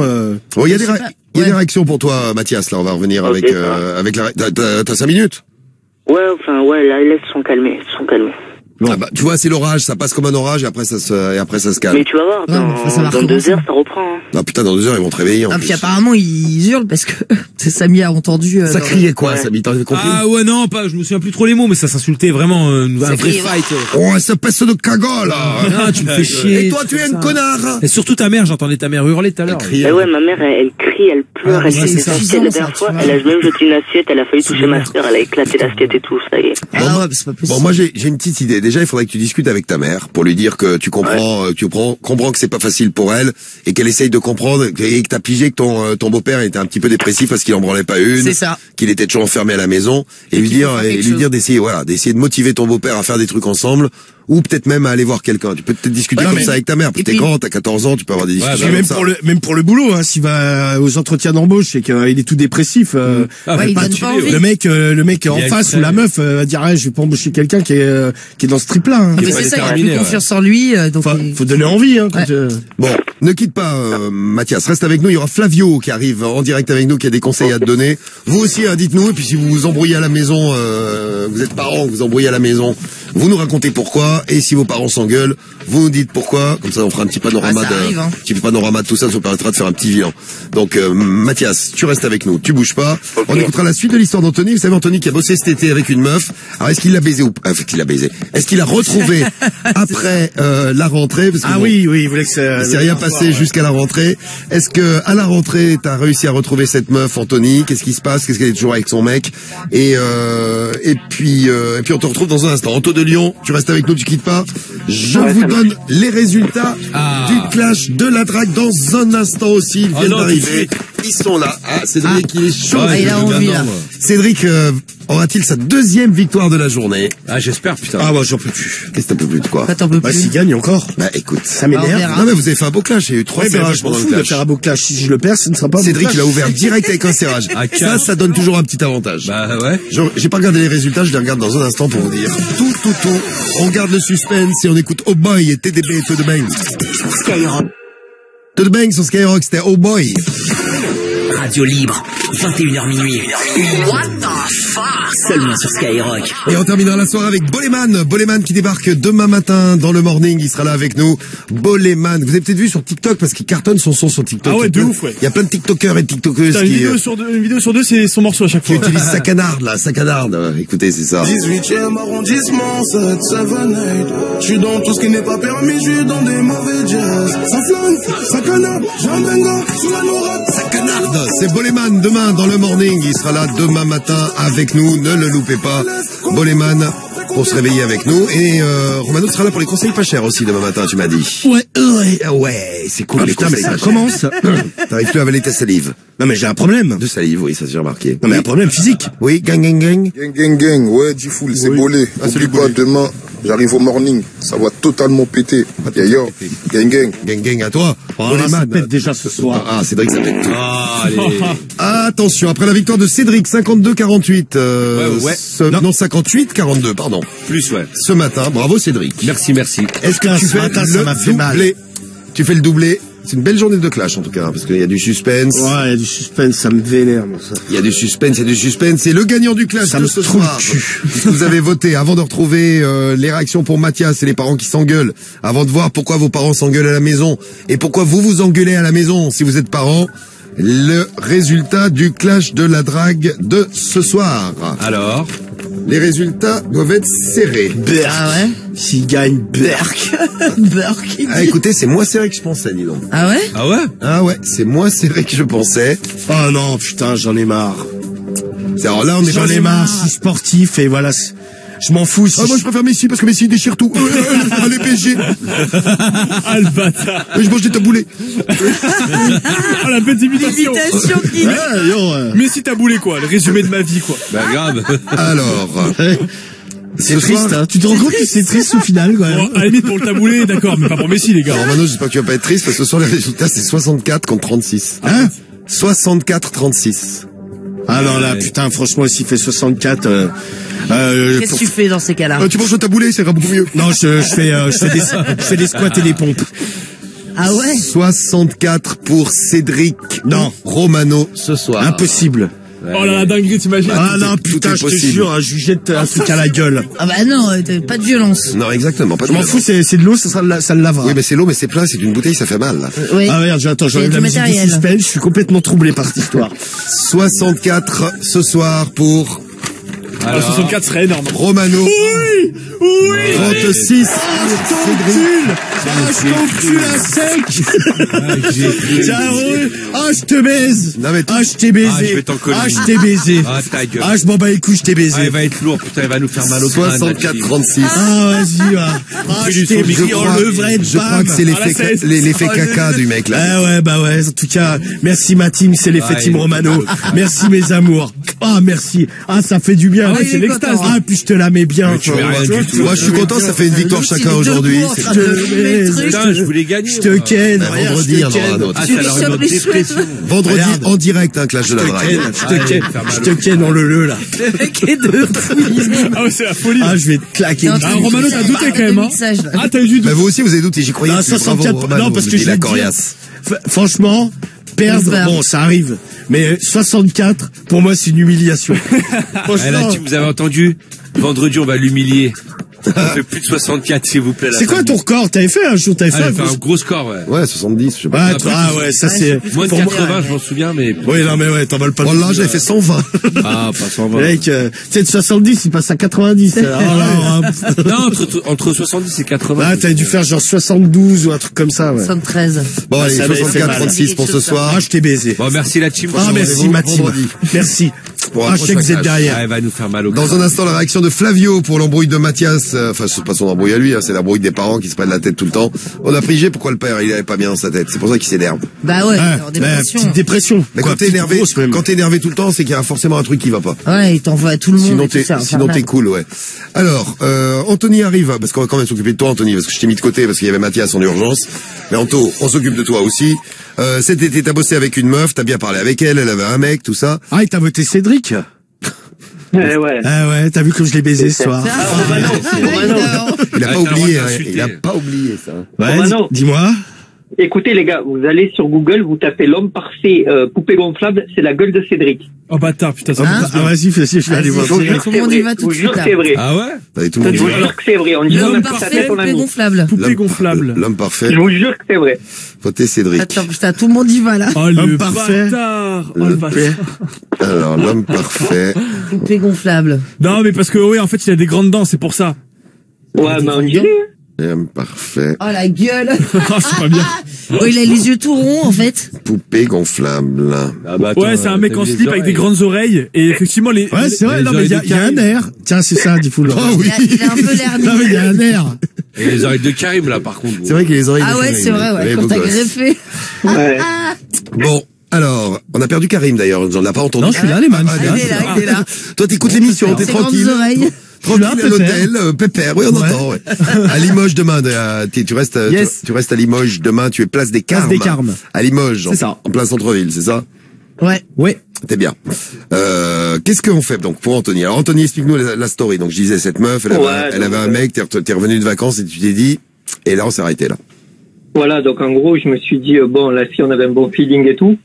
Bon, il y a Je sais pas. des Ouais. réactions pour toi, Mathias, là, on va revenir Ok, avec, ça va. avec la, t'as 5 minutes? Ouais, là, laisse sont calmés, Ah bah, tu vois, c'est l'orage, ça passe comme un orage et après ça se calme. Mais tu vas voir, Ouais, mais ça va dans 2 recommencer. heures, ça reprend. Hein. Ah putain, dans 2 heures, ils vont te réveiller, en Ah, plus. puis apparemment, ils hurlent parce que Samy a entendu. Ça dans- criait quoi, Ouais. Samy, t'as compris? Ah ouais, non, pas, je me souviens plus trop les mots, mais ça s'insultait vraiment un vrai criait, fight. Oh, cette peste de cagole, là! Ah, tu me fais chier. Et toi, tu es un connard! Et surtout ta mère, j'entendais ta mère hurler tout à l'heure. Eh ouais, ma mère, elle crie, elle pleure, Ah, elle ouais, fait c'est des ça. assiette. La Ça, dernière tu fois, vois. elle a même jeté une assiette, elle a failli toucher ma sœur, elle a éclaté l'assiette et tout, ça y est. Ah ouais, c'est pas possible. Bon, moi, j'ai une petite idée. Déjà, il faudrait que tu discutes avec ta mère pour lui dire que tu comprends, comprends que c'est pas facile pour elle et qu'elle essaye de comprendre et que t'as pigé que ton beau-père était un petit peu dépressif parce qu'il en branlait pas une. C'est ça. Qu'il était toujours enfermé à la maison et lui qu'il dire, faut faire quelque lui dire chose. d'essayer de motiver ton beau-père à faire des trucs ensemble ou peut-être même à aller voir quelqu'un. Tu peux peut-être discuter Ouais, comme mais- ça avec ta mère. Parce et que t'es puis- grand, t'as 14 ans, tu peux avoir des discussions Puis comme même ça. même pour le boulot, hein, s'il va aux entretiens d'embauche et qu'il est tout dépressif, Ah, Ouais, il donne pas envie. le mec en Il est face ou la meuf va dire, ah, je vais pas embaucher quelqu'un qui est dans ce trip-là. Hein. Ah, mais pas c'est ça, il a déterminé, plus ouais. confiance en lui, donc Faut donner envie, hein, quand, Ouais. Bon, ne quitte pas, Mathias. Reste avec nous. Il y aura Flavio qui arrive en direct avec nous, qui a des conseils à te donner. Vous aussi, hein, dites-nous. Et puis si vous vous embrouillez à la maison, vous êtes parents, vous embrouillez à la maison, Vous nous racontez pourquoi, et si vos parents s'engueulent, vous nous dites pourquoi. Comme ça, on fera un petit panorama petit panorama de tout ça. Ça vous permettra de faire un petit bilan. Donc, Mathias, tu restes avec nous. Tu bouges pas. Okay. On écoutera la suite de l'histoire d'Anthony. Vous savez, Anthony qui a bossé cet été avec une meuf. Alors, est-ce qu'il l'a baisé ou qu'il a baisé? Est-ce qu'il a retrouvé après la rentrée? Parce que oui, il voulait que ça. Il s'est rien passé jusqu'à la rentrée. Est-ce que à la rentrée, t'as réussi à retrouver cette meuf, Anthony? Qu'est-ce qui se passe? Qu'est-ce qu'elle est toujours avec son mec? Et puis on te retrouve dans un instant. Anto de Lyon, tu restes avec nous, tu quittes pas. Je vous donne les résultats du clash de la drague dans un instant aussi. Ils viennent d'arriver. Ils sont là. Ah, Cédric, il est chaud. Il a envie, là. Cédric, aura-t-il sa deuxième victoire de la journée? Ah, j'espère, putain. Ah, bah, j'en peux plus. Qu'est-ce que t'en peux plus de quoi? T'en peux plus. S'il gagne encore. Bah, écoute. Ça m'énerve. Non, mais vous avez fait un beau clash. Il y a eu 3 serrages pendant le clash. De faire un beau clash. Si je le perds, ce ne sera pas Cédric, il a ouvert direct avec un serrage. Ça donne toujours un petit avantage. Bah, ouais. J'ai pas regardé les résultats, je les regarde dans un instant pour vous dire. Tout. On garde le suspense et on écoute Oh Boy et TDB et Te de Bang. Te de Bang sur Skyrock, c'était Oh Boy. Radio libre, 21h minuit. What the fuck? Seulement sur Skyrock. Et on terminera la soirée avec Boleman qui débarque demain matin dans le morning. Il sera là avec nous. Boleman. Vous avez peut-être vu sur TikTok parce qu'il cartonne son son sur TikTok. Ah ouais, de ouf, ouais. Il y a plein de TikTokers et TikTokeuses qui... Une vidéo sur deux, c'est son morceau à chaque fois. Qui utilise sa canarde. Écoutez, c'est ça. 18e arrondissement, 778. Je suis dans tout ce qui n'est pas permis, je suis dans des mauvais jazz. Ça flingue, ça canarde, j'ai un benga sous la noirade. Ça canarde. C'est Boleman demain dans le morning. Il sera là demain matin avec nous. Ne le loupez pas. Boleman pour se réveiller avec nous. Et Romano sera là pour les conseils pas chers aussi demain matin, tu m'as dit. Ouais, c'est cool. Putain, mais ça commence. T'arrives plus à avaler ta salive. Non, mais j'ai un problème. De salive, oui, ça j'ai remarqué. Non, mais un problème physique. Oui, gang. Gang, ouais, G-Fool, c'est bolé. N'oublie pas, demain, j'arrive au morning. Ça va totalement péter. Yo, gang, à toi. Ça pète déjà ce soir. Ah, Cédric, ça pète tout. Ah, allez. Attention, après la victoire de Cédric, 52-48. Ouais. Non, 58-42, pardon. Plus, ouais. Ce matin, bravo Cédric. Merci. Est-ce que tu fais le doublé? Tu fais le doublé? C'est une belle journée de clash en tout cas, parce qu'il y a du suspense. Ouais, il y a du suspense, ça me vénère, ça. Il y a du suspense. Et le gagnant du clash de ce soir, vous avez voté avant de retrouver les réactions pour Mathias et les parents qui s'engueulent, avant de voir pourquoi vos parents s'engueulent à la maison et pourquoi vous vous engueulez à la maison si vous êtes parents. Le résultat du clash de la drague de ce soir. Alors, les résultats doivent être serrés. Ah ouais? S'il gagne, Berk. Ah, écoutez, c'est moins serré que je pensais, dis donc. Ah ouais? Ah ouais, c'est moins serré que je pensais. Oh non, putain, j'en ai marre. Alors là, j'en ai marre, je suis sportif et voilà. Je m'en fous. Moi, je préfère Messi parce que Messi déchire tout. Allez, PSG. Ah, le bâtard. Je mange des taboulés. Ah, la petite imitation. Messi taboulé, quoi. Le résumé de ma vie, quoi. Bah, grave. Alors. C'est triste, hein. Tu te rends compte que c'est triste au final, quoi. Bon, à la limite, pour le taboulé, d'accord, mais pas pour Messi, les gars. Alors, Mano, j'espère que tu vas pas être triste parce que ce soir, les résultats, c'est 64 contre 36. Hein? 64-36. Ah non, là, putain, franchement, s'il fait 64, qu'est-ce que tu fais dans ces cas-là? Tu manges le taboulé, ça ira beaucoup mieux. Non, je fais des squats et des pompes. Ah ouais? 64 pour Cédric. Non. Romano, ce soir. Impossible. Oh là là, dinguerie, t'imagines? Ah non, putain, je te jure, je lui jette un truc à la gueule. Ah bah non, pas de violence. Non, exactement, pas de Je m'en fous, c'est de l'eau, ça le lavera. Oui, mais c'est l'eau, mais c'est plein, c'est une bouteille, ça fait mal, là. Oui. Ah merde, attends, j'enlève la musique du suspense, je suis complètement troublé par cette histoire. 64 ce soir pour... Alors, 64 serait énorme. Romano. Oui. 36. Je t'encule à sec. Je te baise. Je t'ai baisé. Je vais t'en coller. Je t'ai baisé. Ta gueule. Je m'en bats les couilles, je t'ai baisé. Il va être lourd, putain, il va nous faire mal au crâne. 64-36. Vas-y, va. Je t'ai pris en levrette. Je crois que c'est l'effet caca du mec, là. Bah ouais. En tout cas, merci ma team, c'est l'effet Team Romano. Merci mes amours. Merci. Ça fait du bien. C'est l'extase. Puis je te la mets bien. Moi, je suis content, ça fait une victoire chacun aujourd'hui. Putain, je voulais gagner. Je te ken. Vendredi, il y en aura un autre. Vendredi, en direct, un clash de la drague. Je te ken en le là. Le mec est de fou. Ah ouais, c'est la folie. Je vais te claquer. Romano, t'as douté quand même, hein. T'as eu du doute. Vous aussi, vous avez douté, j'y croyais. 64, non, parce que je la coriace. Franchement, perdre, bon, ça arrive. Mais 64, pour moi, c'est une humiliation. Là, vous avez entendu? Vendredi, on va l'humilier. Ça fait plus de 64, s'il vous plaît. C'est quoi ton record? T'avais fait un jour, J'ai fait un gros score, ouais. Ouais, 70, je sais pas. Ouais, ça c'est... Moins de 80, je m'en souviens, mais... Oui, non, mais ouais, t'en voles pas. Oh là, j'avais fait 120. Ah, pas 120. Mec, tu sais, de 70, il passe à 90. Non, entre 70 et 80. Ah, t'avais dû faire genre 72 ou un truc comme ça, ouais. 73. Bon, allez, ça m'avait fait 64, mal. 36 pour ce soir. Ah, je t'ai baisé. Bon, merci la team. Ah, merci ma team. Merci. Pour un Je sais que vous êtes derrière. Ah, elle va nous faire mal au Dans un instant, la réaction de Flavio pour l'embrouille de Mathias. Enfin, c'est pas son embrouille à lui, hein, c'est l'embrouille des parents qui se prennent la tête tout le temps. On a pris G, pourquoi le père, il avait pas bien dans sa tête. C'est pour ça qu'il s'énerve. Bah ouais, Ah, alors dépression. petite dépression. Mais Quoi, quand t'es petite énervé, grosse, même. quand t'es énervé tout le temps, c'est qu'il y a forcément un truc qui va pas. Ouais, il t'envoie à tout le monde. Sinon et tout t'es, ça, sinon infernal. t'es cool, ouais. Alors, Anthony arrive, parce qu'on va quand même s'occuper de toi, Anthony, parce que je t'ai mis de côté, parce qu'il y avait Mathias en urgence. Mais Anto, on s'occupe de toi aussi. Cet été, t'as bossé avec une meuf, t'as bien parlé avec elle, elle avait un mec, tout ça. Ah, et t'as voté Cédric? Ouais. Ah ouais, t'as vu comme je l'ai baisé ce soir. Il a Ah, pas t'as le droit oublié, de hein, l'insulter. il a pas oublié ça. Ouais, Romano. dis-moi. Écoutez les gars, vous allez sur Google, vous tapez l'homme parfait poupée gonflable, c'est la gueule de Cédric. Oh bâtard, putain, ça Ah, vas-y, je vais aller voir. Je vous jure Tout que le monde c'est y vrai. va Je tout vous de jure suite, que c'est vrai. Ah ouais? Allez, tout le Je monde vous y va. jure que c'est vrai. On dirait L'homme même pas sa parfait, tête, on poupée a mis. gonflable. Poupée gonflable. L'homme parfait. Je vous jure que c'est vrai. Votez Cédric. Attends, putain, tout le monde y va là. Oh, le Homme parfait. bâtard. Oh, le bâtard. Alors, l'homme parfait. Poupée gonflable. Non, mais parce que, oui, en fait, il a des grandes dents, c'est pour ça. Ouais, mais on dirait. L'homme parfait. Oh la gueule. Oh, c'est pas bien. Oh, il a les yeux tout ronds en fait. Poupée gonflable. Ah bah, attends, Ouais, c'est un mec t'as en vu les slip avec des oreilles. grandes oreilles. Et effectivement, les... Ouais, c'est vrai, les non, mais oreilles il y a de Karim. un air. Tiens, c'est ça, dit Foul. Oh oui. Il a un peu l'air Non, mais il y a un air. Et les oreilles de Karim, là, par contre. C'est vrai qu'il a les oreilles. Ah de ouais, Karim. c'est vrai, ouais, Ouais, quand beau t'as gosse. greffé. Ouais. Bon, alors, on a perdu Karim d'ailleurs, on l'a pas entendu. Non, je suis là, les man. Ah, Il est là, il est là. Toi, t'écoutes l'émission, t'es Ses grandes tranquille. oreilles. Tranquille là, à l'hôtel, Pépère, oui, on entend, ouais. À Limoges demain, tu restes, Yes. tu restes à Limoges demain, tu es place des Place Carmes. des Carmes. À Limoges. C'est ça. En plein centre-ville, c'est ça? Ouais. Ouais. T'es bien. Qu'est-ce qu'on fait donc pour Anthony? Alors Anthony, explique-nous la story. Donc je disais cette meuf, elle avait un mec, t'es revenu de vacances et tu t'es dit, et là on s'est arrêté là. Voilà, donc en gros, je me suis dit, bon, la fille, on avait un bon feeling et tout.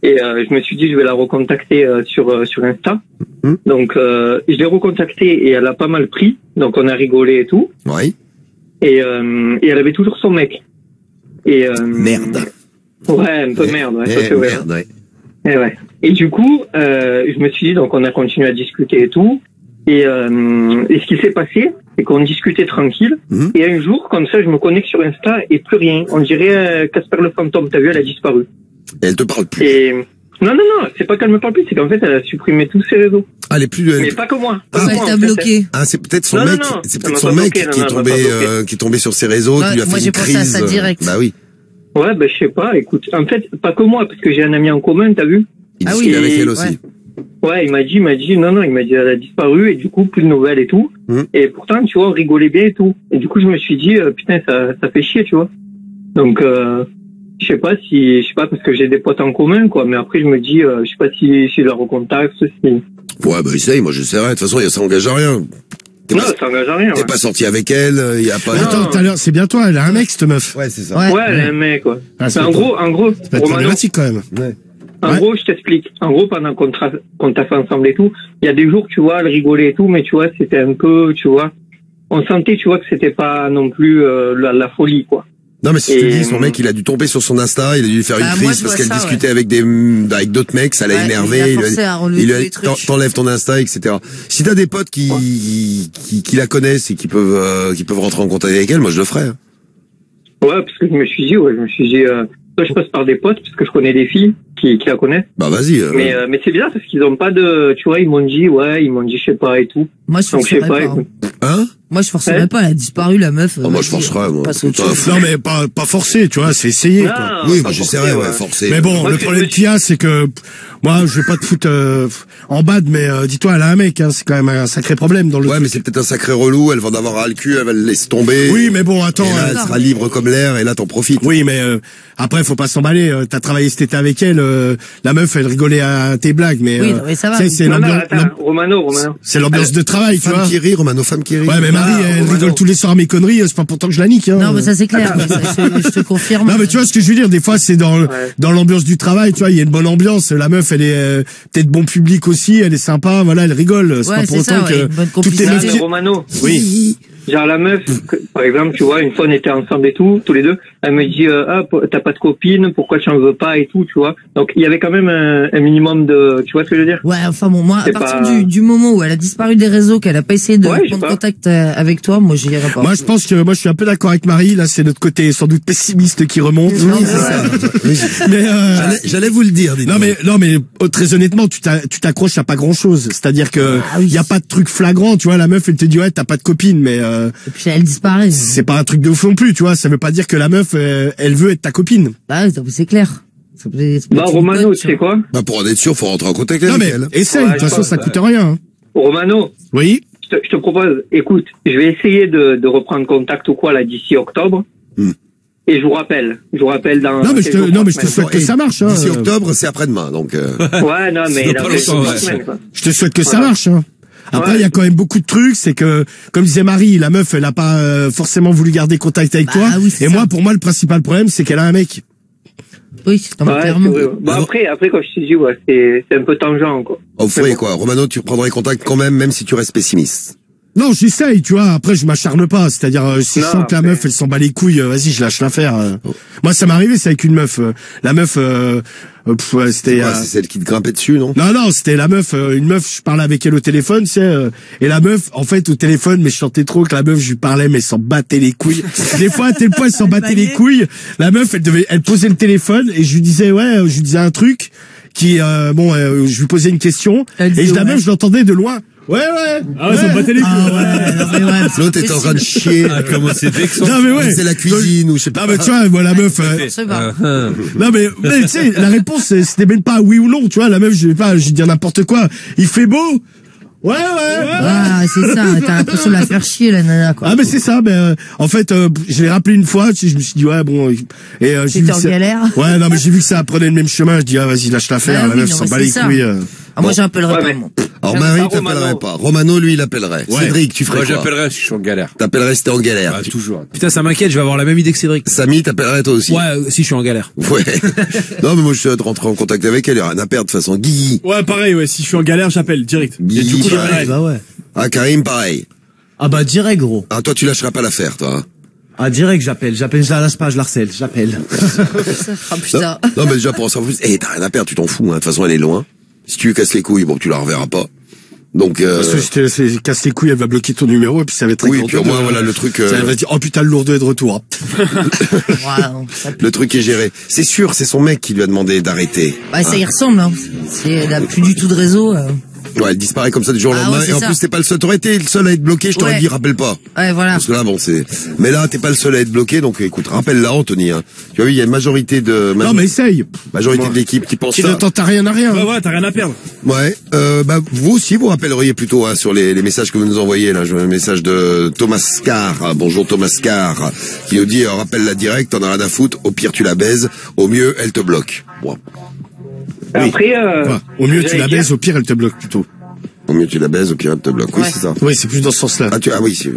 Et je me suis dit, je vais la recontacter sur Insta. Donc, je l'ai recontactée et elle a pas mal pris. Donc, on a rigolé et tout. Oui. Et elle avait toujours son mec. Et Merde. Ouais, un peu merde, ouais, ça c'est vrai. Merde, ouais. Et ouais. Et du coup, je me suis dit, donc on a continué à discuter et tout. Et ce qui s'est passé, c'est qu'on discutait tranquille. Et un jour, comme ça, je me connecte sur Insta et plus rien. On dirait Casper le fantôme. T'as vu, elle a disparu. Et elle te parle plus. Et non, c'est pas qu'elle me parle plus, c'est qu'en fait, elle a supprimé tous ses réseaux. Ah, elle est plus. Mais pas que moi. Pas Ouais, que moi, t'as en fait. bloqué. Ah, c'est peut-être son Non, mec. non, C'est ça peut-être m'a son pas mec bloqué, qui est non, ça m'a tombé, pas bloqué. qui est tombé sur ses réseaux, Ouais, qui lui a moi, fait j'ai une pensé à crise. ça direct. Bah oui. Ouais, ben je sais pas. Écoute, en fait, pas que moi, parce que j'ai un ami en commun, t'as vu? Il Ah discute oui, avec elle ouais. aussi. Ouais, il m'a dit, non, il m'a dit, elle a disparu, et du coup, plus de nouvelles et tout. Et pourtant, tu vois, on rigolait bien et tout. Et du coup, je me suis dit, putain, ça fait chier, tu vois. Donc, je sais pas, parce que j'ai des potes en commun, quoi. Mais après, je me dis, je sais pas si je la recontacte, si. Ouais, bah essaye, moi j'essaierai. De toute façon, ça engage à rien. T'es Non, pas- ça engage à rien. T'es Ouais, pas sorti avec elle, il y a pas. Attends, tout à l'heure, c'est bien toi, elle a un mec, cette meuf. Ouais, c'est ça. Ouais. ouais, elle est un mec, quoi. Ah, c'est Mais en gros, Ça peut être Romano, problématique, quand même. en Ouais. gros, je t'explique. En gros, pendant qu'on t'a fait ensemble et tout, il y a des jours, tu vois, elle rigolait et tout, mais tu vois, c'était un peu, tu vois, on sentait, tu vois, que c'était pas non plus la folie, quoi. Non, mais si je te Et- dis, son mec, il a dû tomber sur son Insta, il a dû lui faire une Bah, crise moi, je parce vois qu'elle ça, discutait avec d'autres mecs, ça l'a Ouais, énervé, il a forcé à relever tous les trucs. t'enlèves ton Insta, etc. Si t'as des potes qui la connaissent et qui peuvent rentrer en contact avec elle, moi je le ferais. Hein. Ouais, parce que je me suis dit, soit je passe par des potes, parce que je connais des filles qui la connaissent. Bah vas-y. Mais c'est bizarre parce qu'ils ont pas de, tu vois, ils m'ont dit, je sais pas et tout. Moi, je Donc, je sais forcerais pas, pas. écoute. Hein? Moi, je forcerais Ouais. pas. Elle a disparu, la meuf. Oh, moi je vas-y, forcerais, moi. passe à autre Putain, chose. Non, mais pas forcé, tu vois, c'est essayer, quoi. oui, pas moi j'essaierais, forcé, ouais, forcer. Mais bon, Moi, le ce que problème je me qu'il y a, c'est que moi, je vais pas te foutre en bad, mais dis-toi, elle a un mec, hein, c'est quand même un sacré problème dans le. Ouais, mais c'est peut-être un sacré relou, elle va en avoir ras le cul, elle va le laisser tomber. Oui, mais bon, attends. Et là, elle sera libre comme l'air, et là, t'en profites. Oui, mais après, faut pas s'emballer. T'as travaillé cet été avec elle. La meuf, elle rigolait à tes blagues, mais Oui, non, mais ça va. tu sais, c'est Non, non, l'ambiance. attends, Romano. C'est l'ambiance de travail, tu vois. Femme qui rit, Romano, femme qui rit. Ouais, mais Marie, elle Romano. rigole tous les soirs à mes conneries. C'est pas pourtant que je la nique. Hein. Non, mais ça, c'est clair. Mais ça, je te confirme. Non, mais tu vois ce que je veux dire. Des fois, c'est dans l'ambiance du travail. Tu vois, il y a une bonne ambiance. La meuf, elle est peut-être bon public aussi. Elle est sympa. Voilà, elle rigole. C'est Ouais, pas pour c'est ça, autant ouais, une que bonne toutes les complicité. meufs. Romano. Oui. genre la meuf, par exemple, tu vois, une fois on était ensemble et tout, tous les deux, elle me dit, t'as pas de copine, pourquoi tu en veux pas et tout, tu vois. Donc il y avait quand même un minimum de, tu vois ce que je veux dire? Ouais, enfin bon, moi, à partir du moment où elle a disparu des réseaux, qu'elle a pas essayé de prendre contact avec toi, moi j'irai pas. Moi je pense que moi je suis un peu d'accord avec Marie, là c'est notre côté sans doute pessimiste qui remonte. Oui, c'est ça. Mais j'allais vous le dire. Non mais très honnêtement, tu t'accroches à pas grand-chose. C'est-à-dire que y a pas de truc flagrant, tu vois, la meuf elle te dit ouais, t'as pas de copine, mais et puis elle disparaît. C'est pas un truc de ouf non plus, tu vois, ça veut pas dire que la meuf elle veut être ta copine. Bah c'est clair. Bah Romano, tu sais quoi? Bah pour en être sûr, faut rentrer en contact avec elle. Essaye, de toute façon ça coûte rien. Romano. Oui. Je te propose, écoute, je vais essayer de reprendre contact ou quoi là d'ici octobre. Et je vous rappelle dans. Non mais je te souhaite que ça marche. D'ici octobre, c'est après-demain, donc. Ouais, non mais dans semaines, quoi. Je te souhaite que ça marche. Hein. Après, il y a quand même beaucoup de trucs, c'est que, comme disait Marie, la meuf, elle a pas forcément voulu garder contact avec toi. Oui, et moi, pour moi, le principal problème, c'est qu'elle a un mec. Oui, clairement. Bon, après, quand je te dis, ouais, c'est un peu tangent, quoi. Oh, vous quoi. Romano, tu prendrais contact quand même si tu restes pessimiste. Non, j'essaye, tu vois. Après, je m'acharne pas. C'est-à-dire, si je sens que la meuf, elle s'en bat les couilles, vas-y, je lâche l'affaire. Moi, ça m'est arrivé, c'est avec une meuf. La meuf, c'était. C'est celle qui te grimpait dessus, non? Non, c'était la meuf. Une meuf, je parlais avec elle au téléphone, tu sais. Et la meuf, en fait, au téléphone, mais je chantais trop que la meuf, je lui parlais, mais elle s'en battait les couilles. Des fois, à tel point, elle s'en battait les couilles. La meuf, elle posait le téléphone et je lui disais, je lui disais un truc qui, je lui posais une question et la meuf, je l'entendais de loin. Ouais. Ah ouais, ça me battait les couilles. L'autre est en train de chier. Comment c'est vexant. Non, mais ouais. C'est la cuisine ou je sais pas. Non, mais tu vois, moi, la meuf, non, mais tu sais, la réponse, c'était même pas oui ou non, tu vois, la meuf, je vais dire n'importe quoi. Il fait beau? Ouais. Ah, c'est ça, t'as l'impression de la faire chier, la nana, quoi. Ah, mais c'est ça, en fait, je l'ai rappelé une fois, tu sais, je me suis dit, ouais, bon, et, j'étais en galère. Ouais, non, mais j'ai vu que ça prenait le même chemin, je dis, vas-y, lâche l'affaire, la meuf s'en bat les couilles. Ah, moi, j'appellerais pas, moi. Alors, Marie t'appellerait pas. Romano, lui, il appellerait. Ouais. Cédric, tu ferais quoi? Moi, j'appellerais si je suis en galère. T'appellerais si t'es en galère. Ah, toujours. Putain, ça m'inquiète, je vais avoir la même idée que Cédric. Samy, t'appellerais toi aussi? Ouais, si je suis en galère. Ouais. Non, mais moi, je souhaite rentrer en contact avec elle, il y a rien à perdre, de toute façon. Guy. Ouais, pareil, ouais, si je suis en galère, j'appelle, direct. Guy, Et du coup, pareil. Bah ouais. Ah, Karim, pareil. Ah bah direct, gros. Ah, toi, tu lâcheras pas l'affaire, toi. Hein. Ah direct, j'appelle, je la lâche pas, je l'harcèle, j'appelle. Ah putain. Non, mais déjà, pour en savoir plus, t'as rien à perdre, tu t'en fous, hein. De toute façon, elle est loin. Si tu lui casses les couilles, bon, tu la reverras pas. Donc, parce que si tu casse les couilles, elle va bloquer ton numéro, et puis ça va être très oui, puis au moins, voilà, le truc, ça va dire, oh putain, le lourdeau est de retour. Le truc est géré. C'est sûr, c'est son mec qui lui a demandé d'arrêter. Bah, ça y ressemble, hein. Elle a plus du tout de réseau, Ouais, elle disparaît comme ça du jour au lendemain. Ouais, et en plus, t'es pas le seul. T'aurais été le seul à être bloqué, je t'aurais dit, rappelle pas. Ouais, voilà. Parce que là, bon, mais là, t'es pas le seul à être bloqué, donc écoute, rappelle-la, Anthony, hein. Tu vois, il y a une majorité non, mais essaye. Majorité de l'équipe qui pense ça. Qui ne tente rien à rien. Ouais, t'as rien à perdre. Ouais, vous aussi, vous rappelleriez plutôt, hein, sur les messages que vous nous envoyez, là. Je vois un message de Thomas Carr. Bonjour Thomas Carr. Qui nous dit, rappelle-la direct, t'en as rien à foutre. Au pire, tu la baises. Au mieux, elle te bloque. Bon. Après, au mieux, tu la baises, au pire, elle te bloque plutôt. Au mieux tu la baises, au pire elle te bloque. Oui, c'est ça. Oui, c'est plus dans ce sens-là. Oui, c'est...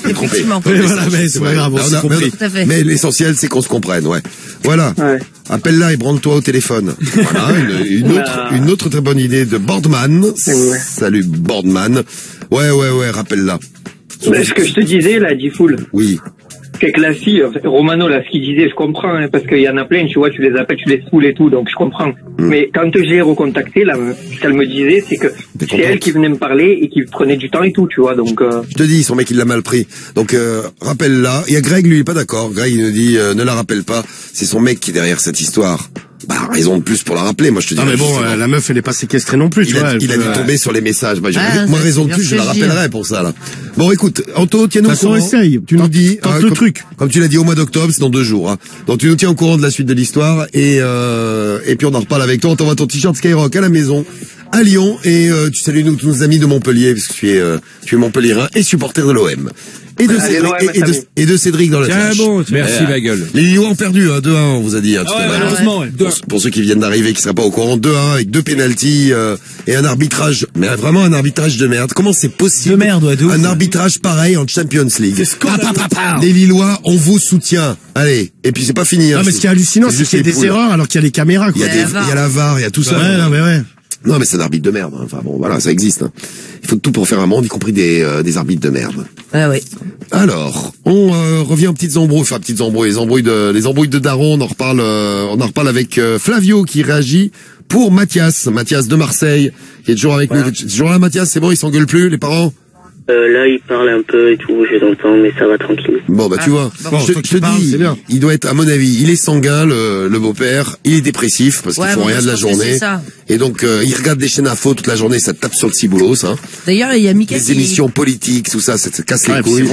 Effectivement. Voilà, mais c'est pas grave, on s'est compris. Mais l'essentiel, c'est qu'on se comprenne, ouais. Voilà. Ouais. Appelle-la et branle-toi au téléphone. Voilà, une autre très bonne idée de Boardman. Ouais. Salut, Boardman. Ouais, rappelle-la. Mais ce que je te disais, là, Diffoul. Oui. C'est que la fille, Romano, là, ce qu'il disait, je comprends, hein, parce qu'il y en a plein, tu vois, tu les appelles, tu les saoules et tout, donc je comprends. Mais quand je l'ai recontacté, là, ce qu'elle me disait, c'est que c'est elle qui venait me parler et qui prenait du temps et tout, tu vois, donc... Je te dis, son mec, il l'a mal pris. Donc, rappelle-la. Il y a Greg, lui, il est pas d'accord. Greg, il nous dit, ne la rappelle pas. C'est son mec qui est derrière cette histoire. Bah, raison de plus pour la rappeler, moi je te dis. Non mais bon, la meuf elle est pas séquestrée non plus, tu vois. Il a dû tomber sur les messages. Moi raison de plus, je la rappellerai pour ça là. Bon écoute, Anto, tiens-nous au courant. De toute façon, essaye, tu nous dis le truc. Comme tu l'as dit au mois d'octobre, c'est dans 2 jours. Hein. Donc tu nous tiens au courant de la suite de l'histoire et puis on en reparle avec toi. On t'envoie ton t-shirt Skyrock à la maison, à Lyon et tu salues nous tous nos amis de Montpellier parce que tu es Montpellierin et supporter de l'OM. Et de Cédric dans la tâche. Bon, merci ma gueule. Les Lillois ont perdu 2-1, on vous a dit. Malheureusement, ouais. Pour ceux qui viennent d'arriver, qui seraient pas au courant, 2-1 avec 2 pénaltys et un arbitrage, mais vraiment un arbitrage de merde. Comment c'est possible? De merde, ouais, de ouf. Un arbitrage pareil en Champions League. Les Lillois, on vous soutient. Allez, et puis c'est pas fini. Non mais ce qui est hallucinant, c'est qu'il y a des erreurs alors qu'il y a les caméras. Il y a la VAR, il y a tout ça. Ouais, non mais ouais. Non, mais c'est un arbitre de merde. Enfin bon, voilà, ça existe. Hein. Il faut tout pour faire un monde, y compris des arbitres de merde. Ah oui. Alors, on revient aux petites embrouilles, les embrouilles de Daron. On en reparle avec Flavio qui réagit pour Mathias de Marseille, qui est toujours avec nous. Toujours là, Mathias, c'est bon, il s'engueule plus, les parents? Là, il parle un peu et tout, je les entends, mais ça va tranquille. Bon, bah, tu vois. Je te dis, il doit être, à mon avis, il est sanguin, le beau-père. Il est dépressif, parce qu'il faut rien de la journée. Et donc, il regarde des chaînes info toute la journée, ça tape sur le ciboulot, ça. D'ailleurs, il y a Mika les émissions politiques, tout ça, ça te casse les couilles.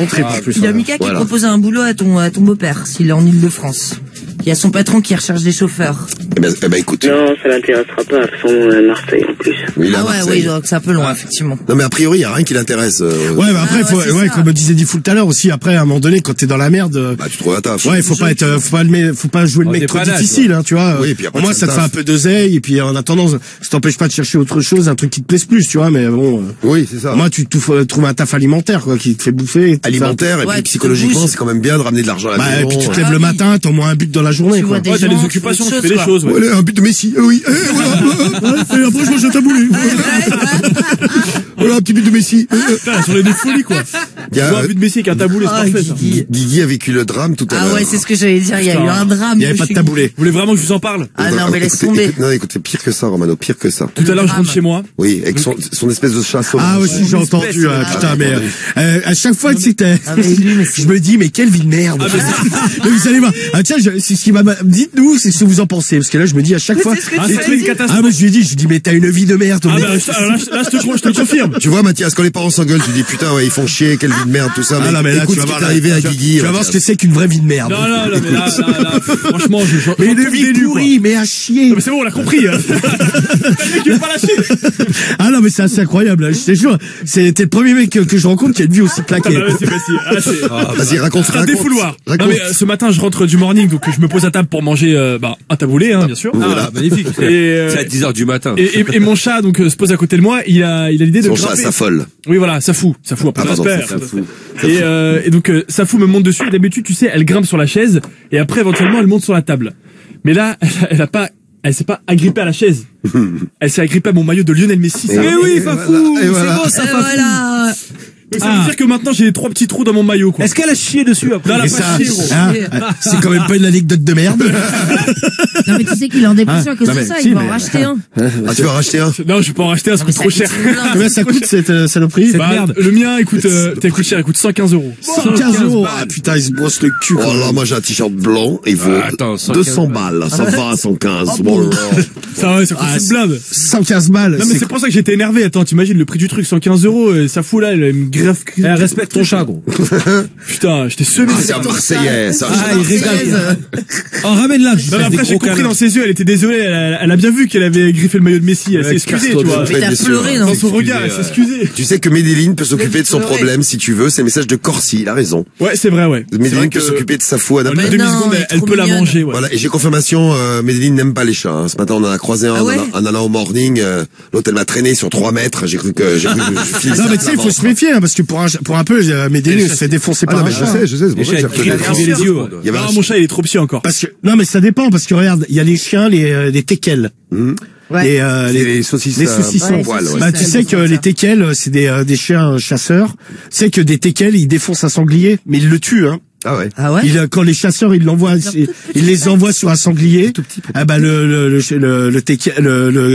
Il y a Mika qui propose un boulot à ton beau-père, s'il est en Île-de-France. Il y a son patron qui recherche des chauffeurs. Eh ben, écoute. Non, ça l'intéressera pas, à toute Marseille, en plus. Oui, là, oui, donc c'est un peu loin, effectivement. Non, mais a priori, il y a rien qui l'intéresse. Ouais, bah après, comme disait Diffoul tout à l'heure aussi, après, à un moment donné, quand t'es dans la merde. Bah, tu trouves la taf. Ouais, faut pas jouer le mec trop difficile, hein, tu vois. Oui, puis au moins, ça te fait un peu d'oseille, et puis, en attendant, ça t'empêche pas de chercher autre chose, un truc qui te plaise plus, tu vois, mais bon. Oui, c'est ça. Moi, tu trouves un taf alimentaire, quoi, qui te fait bouffer. Alimentaire, et puis psychologiquement, c'est quand même bien de ramener de l'argent à la maison. Et puis tu te lèves le matin, t'as au moins un but dans la journée, quoi. T'as des occupations, tu fais des choses, ouais. Un but de Messi, oui. Et après, je mange un taboulé. Voilà, un petit but de Messi. Putain, sur les deux folies, quoi. Tu vois un but de Messi avec un taboulé, c'est parfait, ça. Guigui a vécu le drame tout à l'heure. Ah ouais, c'est ce que j'allais dire, il y a eu un drame. Il y avait pas de taboulé. Vous voulez vraiment que je vous en parle? Ah non, mais laisse tomber. Non, écoute, c'est pire que ça, Romano, pire que ça. Tout à l'heure, je rentre chez moi. Oui, avec son espèce de chat sauvage. Ah aussi, j'ai entendu, putain, mais à chaque fois que c'était, je me dis, mais quelle vie de merde. Vous allez voir. Ah tiens, c'est ce qui m'a, dites-nous, c'est ce que vous en pensez, parce que là, je me dis à chaque fois, mais je lui dis, mais t'as une vie de merde. Ah bah, là, je te le confirme. Tu vois, Mathias, quand les parents s'engueulent, tu dis, putain, ouais, ils font chier, quelle vie de merde, tout ça. Ah non, mais là, écoute, tu vas voir, arrivé à Guigui. Tu vas voir ce que c'est qu'une vraie vie de merde. Non, mais là, franchement, mais une vie pourrie, mais à chier. Non, mais c'est bon, on l'a compris. Le mec, il veut pas lâcher. Ah non, mais c'est assez incroyable, je te jure. C'était le premier mec que je rencontre qui a une vie aussi plaquée. Vas-y, raconte. C'est un défouloir. Non, mais ce matin, je rentre du morning, donc je me pose à table pour manger un taboulé, hein, bien sûr. Voilà, magnifique. C'est à 10h du matin. Et mon chat donc se pose à côté de moi, il a l'idée de son grimper. chat, ça folle. Oui, voilà, ça fout un peu j'espère. Et donc Safou me monte dessus, et d'habitude, tu sais, elle grimpe sur la chaise et après éventuellement elle monte sur la table. Mais là, elle s'est pas agrippée à la chaise. Elle s'est agrippée à mon maillot de Lionel Messi. Mais oui, Fafou, c'est bon ça, Fafou. Donc ça veut dire que maintenant j'ai 3 petits trous dans mon maillot, quoi. Est-ce qu'elle a chié dessus après? Non, elle a pas chié, gros. C'est quand même pas une anecdote de merde. Non, mais tu sais qu'il est en dépression à cause de ça, il va en racheter un. Ah, tu vas racheter un? Non, je vais pas en racheter un, ça coûte trop cher. Combien ça coûte cette saloperie? Merde. Le mien, écoute, coûte cher, il coûte 115 €. 115 €. Ah putain, il se brosse le cul. Oh là, moi j'ai un t-shirt blanc, il vaut 200 balles. Ça va à 115. Bon, ça ouais, ça coûte une blinde. 115 balles. Non, mais c'est pour ça que j'étais énervé. Attends, t'imagines le prix du truc, 115 €, ça fout là, elle me grave. Respecte ton chat, gros. Putain, j'étais semé. C'est un Marseillais, ça. Il régale. Oh, ramène-la. Après, j'ai compris dans ses yeux, elle était désolée, elle a bien vu qu'elle avait griffé le maillot de Messi, elle s'est excusée, tu vois. Mais t'as pleuré, non? Dans son regard, elle s'est excusée. Tu sais que Medellin peut s'occuper de son problème, si tu veux, c'est le message de Corsi, il a raison. Ouais, c'est vrai, ouais. Medellin peut s'occuper de Safou à En demi-seconde, elle peut la manger, ouais. Voilà, et j'ai confirmation, Medellin n'aime pas les chats, hein. Ce matin, on en a croisé un en allant au morning, l'autre, elle m'a traîné sur 3 mètres, j'ai cru que je filais. Non, mais tu sais, il faut se méfier, hein, parce que pour un peu, Medellin se fait défoncer par un chat. Je sais, c'est pour ça que j'ai reconnu. les yeux. Non, mon chat, il est trop petit encore. Parce que, non, mais ça dépend, parce que regarde, il y a les chiens, les teckels. Ouais. Les saucissons. Les saucissons. Bah, tu sais que les teckels, c'est des chiens chasseurs. Tu sais que des teckels, ils défoncent un sanglier, mais ils le tuent, hein. Ah ouais. Ah ouais. Quand les chasseurs, ils les envoient sur un sanglier. Ah bah le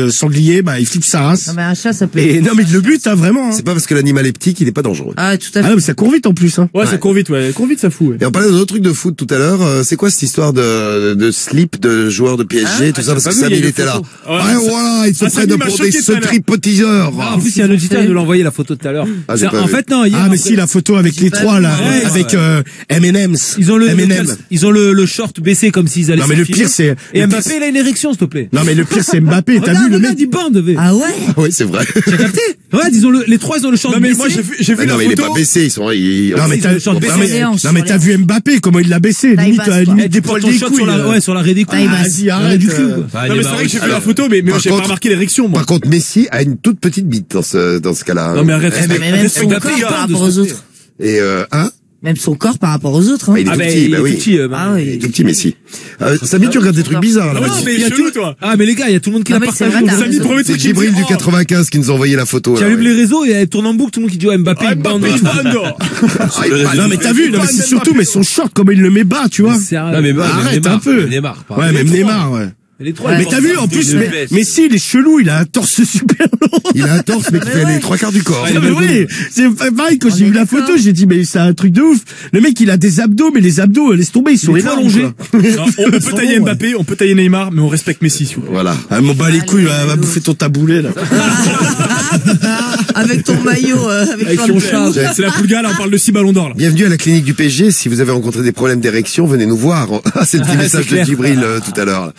sanglier, bah il flippe sa race. Non mais un chat, ça peut. Et non mais le but, hein, vraiment. Hein. C'est pas parce que l'animal est petit qu'il est pas dangereux. Ah tout à fait. Ah non, mais ça court vite en plus, hein. Ouais, ça court vite, ouais. Court vite, ça fout. Ouais. Et on parlait d'un autre truc de foot tout à l'heure. C'est quoi cette histoire de slip de joueurs de PSG, tout ça, parce que Samy il était là. Ouais, voilà, il se prête pour des secrets petiteurs. En plus, il y a un auditeur qui nous l'a envoyé la photo tout à l'heure. En fait, non. Ah mais si, la photo avec les trois là, avec M&M's. Ils ont le short baissé comme s'ils allaient. Non mais le pire c'est. Et Mbappé, il a une érection, s'il te plaît. Non mais le pire c'est Mbappé. T'as vu le mec? Il bande. Ah ouais. Oui, c'est vrai. T'as capté? Ouais, les trois, ils ont le short baissé. Non mais moi j'ai vu la non mais il est photo. pas baissé, ils sont. Non mais t'as vu Mbappé comment il l'a baissé? Limite des poils des couilles. Sur l'arrêt des couilles. Vas-y, du cul. Non mais c'est vrai que j'ai vu la photo, mais j'ai pas remarqué l'érection, moi. Par contre, Messi a une toute petite bite dans ce cas-là. Non mais arrête. Mais même son corps par rapport aux autres. Et Même son corps par rapport aux autres. Hein. Il est tout petit, bah oui. Il est tout petit, mais si. Samy, tu regardes des trucs bizarres, là. Mais il y a tout, toi. Ah, mais les gars, il y a tout le monde qui l'a partagé. Samy, premier truc. C'est Djibril du 95 qui nous a envoyé la photo. Qui allume les réseaux et elle tourne en boucle, tout le monde qui dit, Mbappé, il bande. Non, mais t'as vu, non, mais c'est surtout, mais son short, comment il le met bas, tu vois. Non, mais arrête un peu. Ouais, même Neymar, ouais. Mais t'as vu, en plus, mais si, il est chelou, il a un torse super long. Il a un torse, mais qui fait les 3/4 du corps. Oui, c'est pareil, quand j'ai vu la photo, j'ai dit, mais c'est un truc de ouf. Le mec, il a des abdos, mais les abdos, laisse tomber, ils sont allongés. On peut tailler Mbappé, on peut tailler Neymar, mais on respecte Messi, Voilà. Ah, m'en bat les couilles, va bouffer ton taboulet, là. Avec ton maillot, avec ton chat. C'est la Poulga, là, on parle de 6 ballons d'or, là. Bienvenue à la clinique du PSG. Si vous avez rencontré des problèmes d'érection, venez nous voir. Ah, c'est le petit message de Djibril tout à l'heure.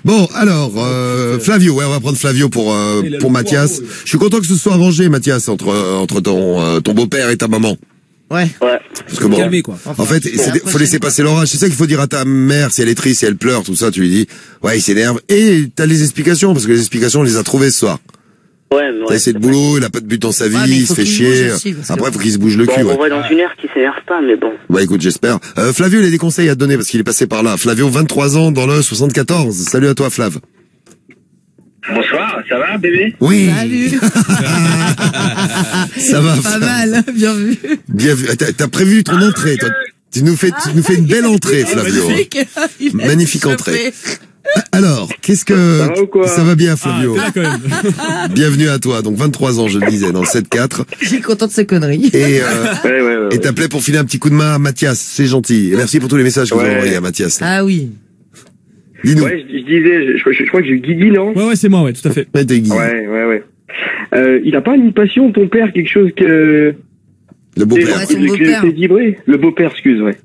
Bon, alors, Flavio, ouais, on va prendre Flavio pour Mathias. Je suis content que ce soit arrangé, Mathias, entre ton beau-père et ta maman. Ouais. Parce que bon, calmer, quoi. En fait, faut laisser passer l'orage. C'est ça qu'il faut dire à ta mère, si elle est triste, si elle pleure, tout ça, tu lui dis, ouais, il s'énerve. Et t'as les explications, parce que les explications, on les a trouvées ce soir. Ouais, mais t'as essayé de boulot, il a pas de but dans sa vie, il se fait chier. Après, faut qu'il se bouge le cul. On voit dans une heure qu'il s'énerve pas, mais bon. Bah écoute, j'espère. Flavio, il a des conseils à te donner parce qu'il est passé par là. Flavio, 23 ans, dans le 74. Salut à toi, Flav. Bonsoir, ça va, bébé? Oui. Salut. Ça va. Pas mal, bien vu. Bien vu. T'as prévu ton entrée, toi. Tu nous fais une belle entrée, Flavio. Magnifique entrée. Alors, ça va bien, Flavio? Bienvenue à toi. Donc 23 ans, je le disais, dans le 7-4. Je suis content de ces conneries. Et t'appelais pour filer un petit coup de main à Mathias. C'est gentil. Et merci pour tous les messages que vous avez envoyés à Mathias. Ah oui. Dis-nous. Ouais, je disais, je crois que j'ai Guigui, non? Ouais, c'est moi, ouais, tout à fait. Ouais, t'es Guigui. Ouais. Il a pas une passion, ton père, quelque chose que... Le beau-père. Le beau-père, excuse, ouais.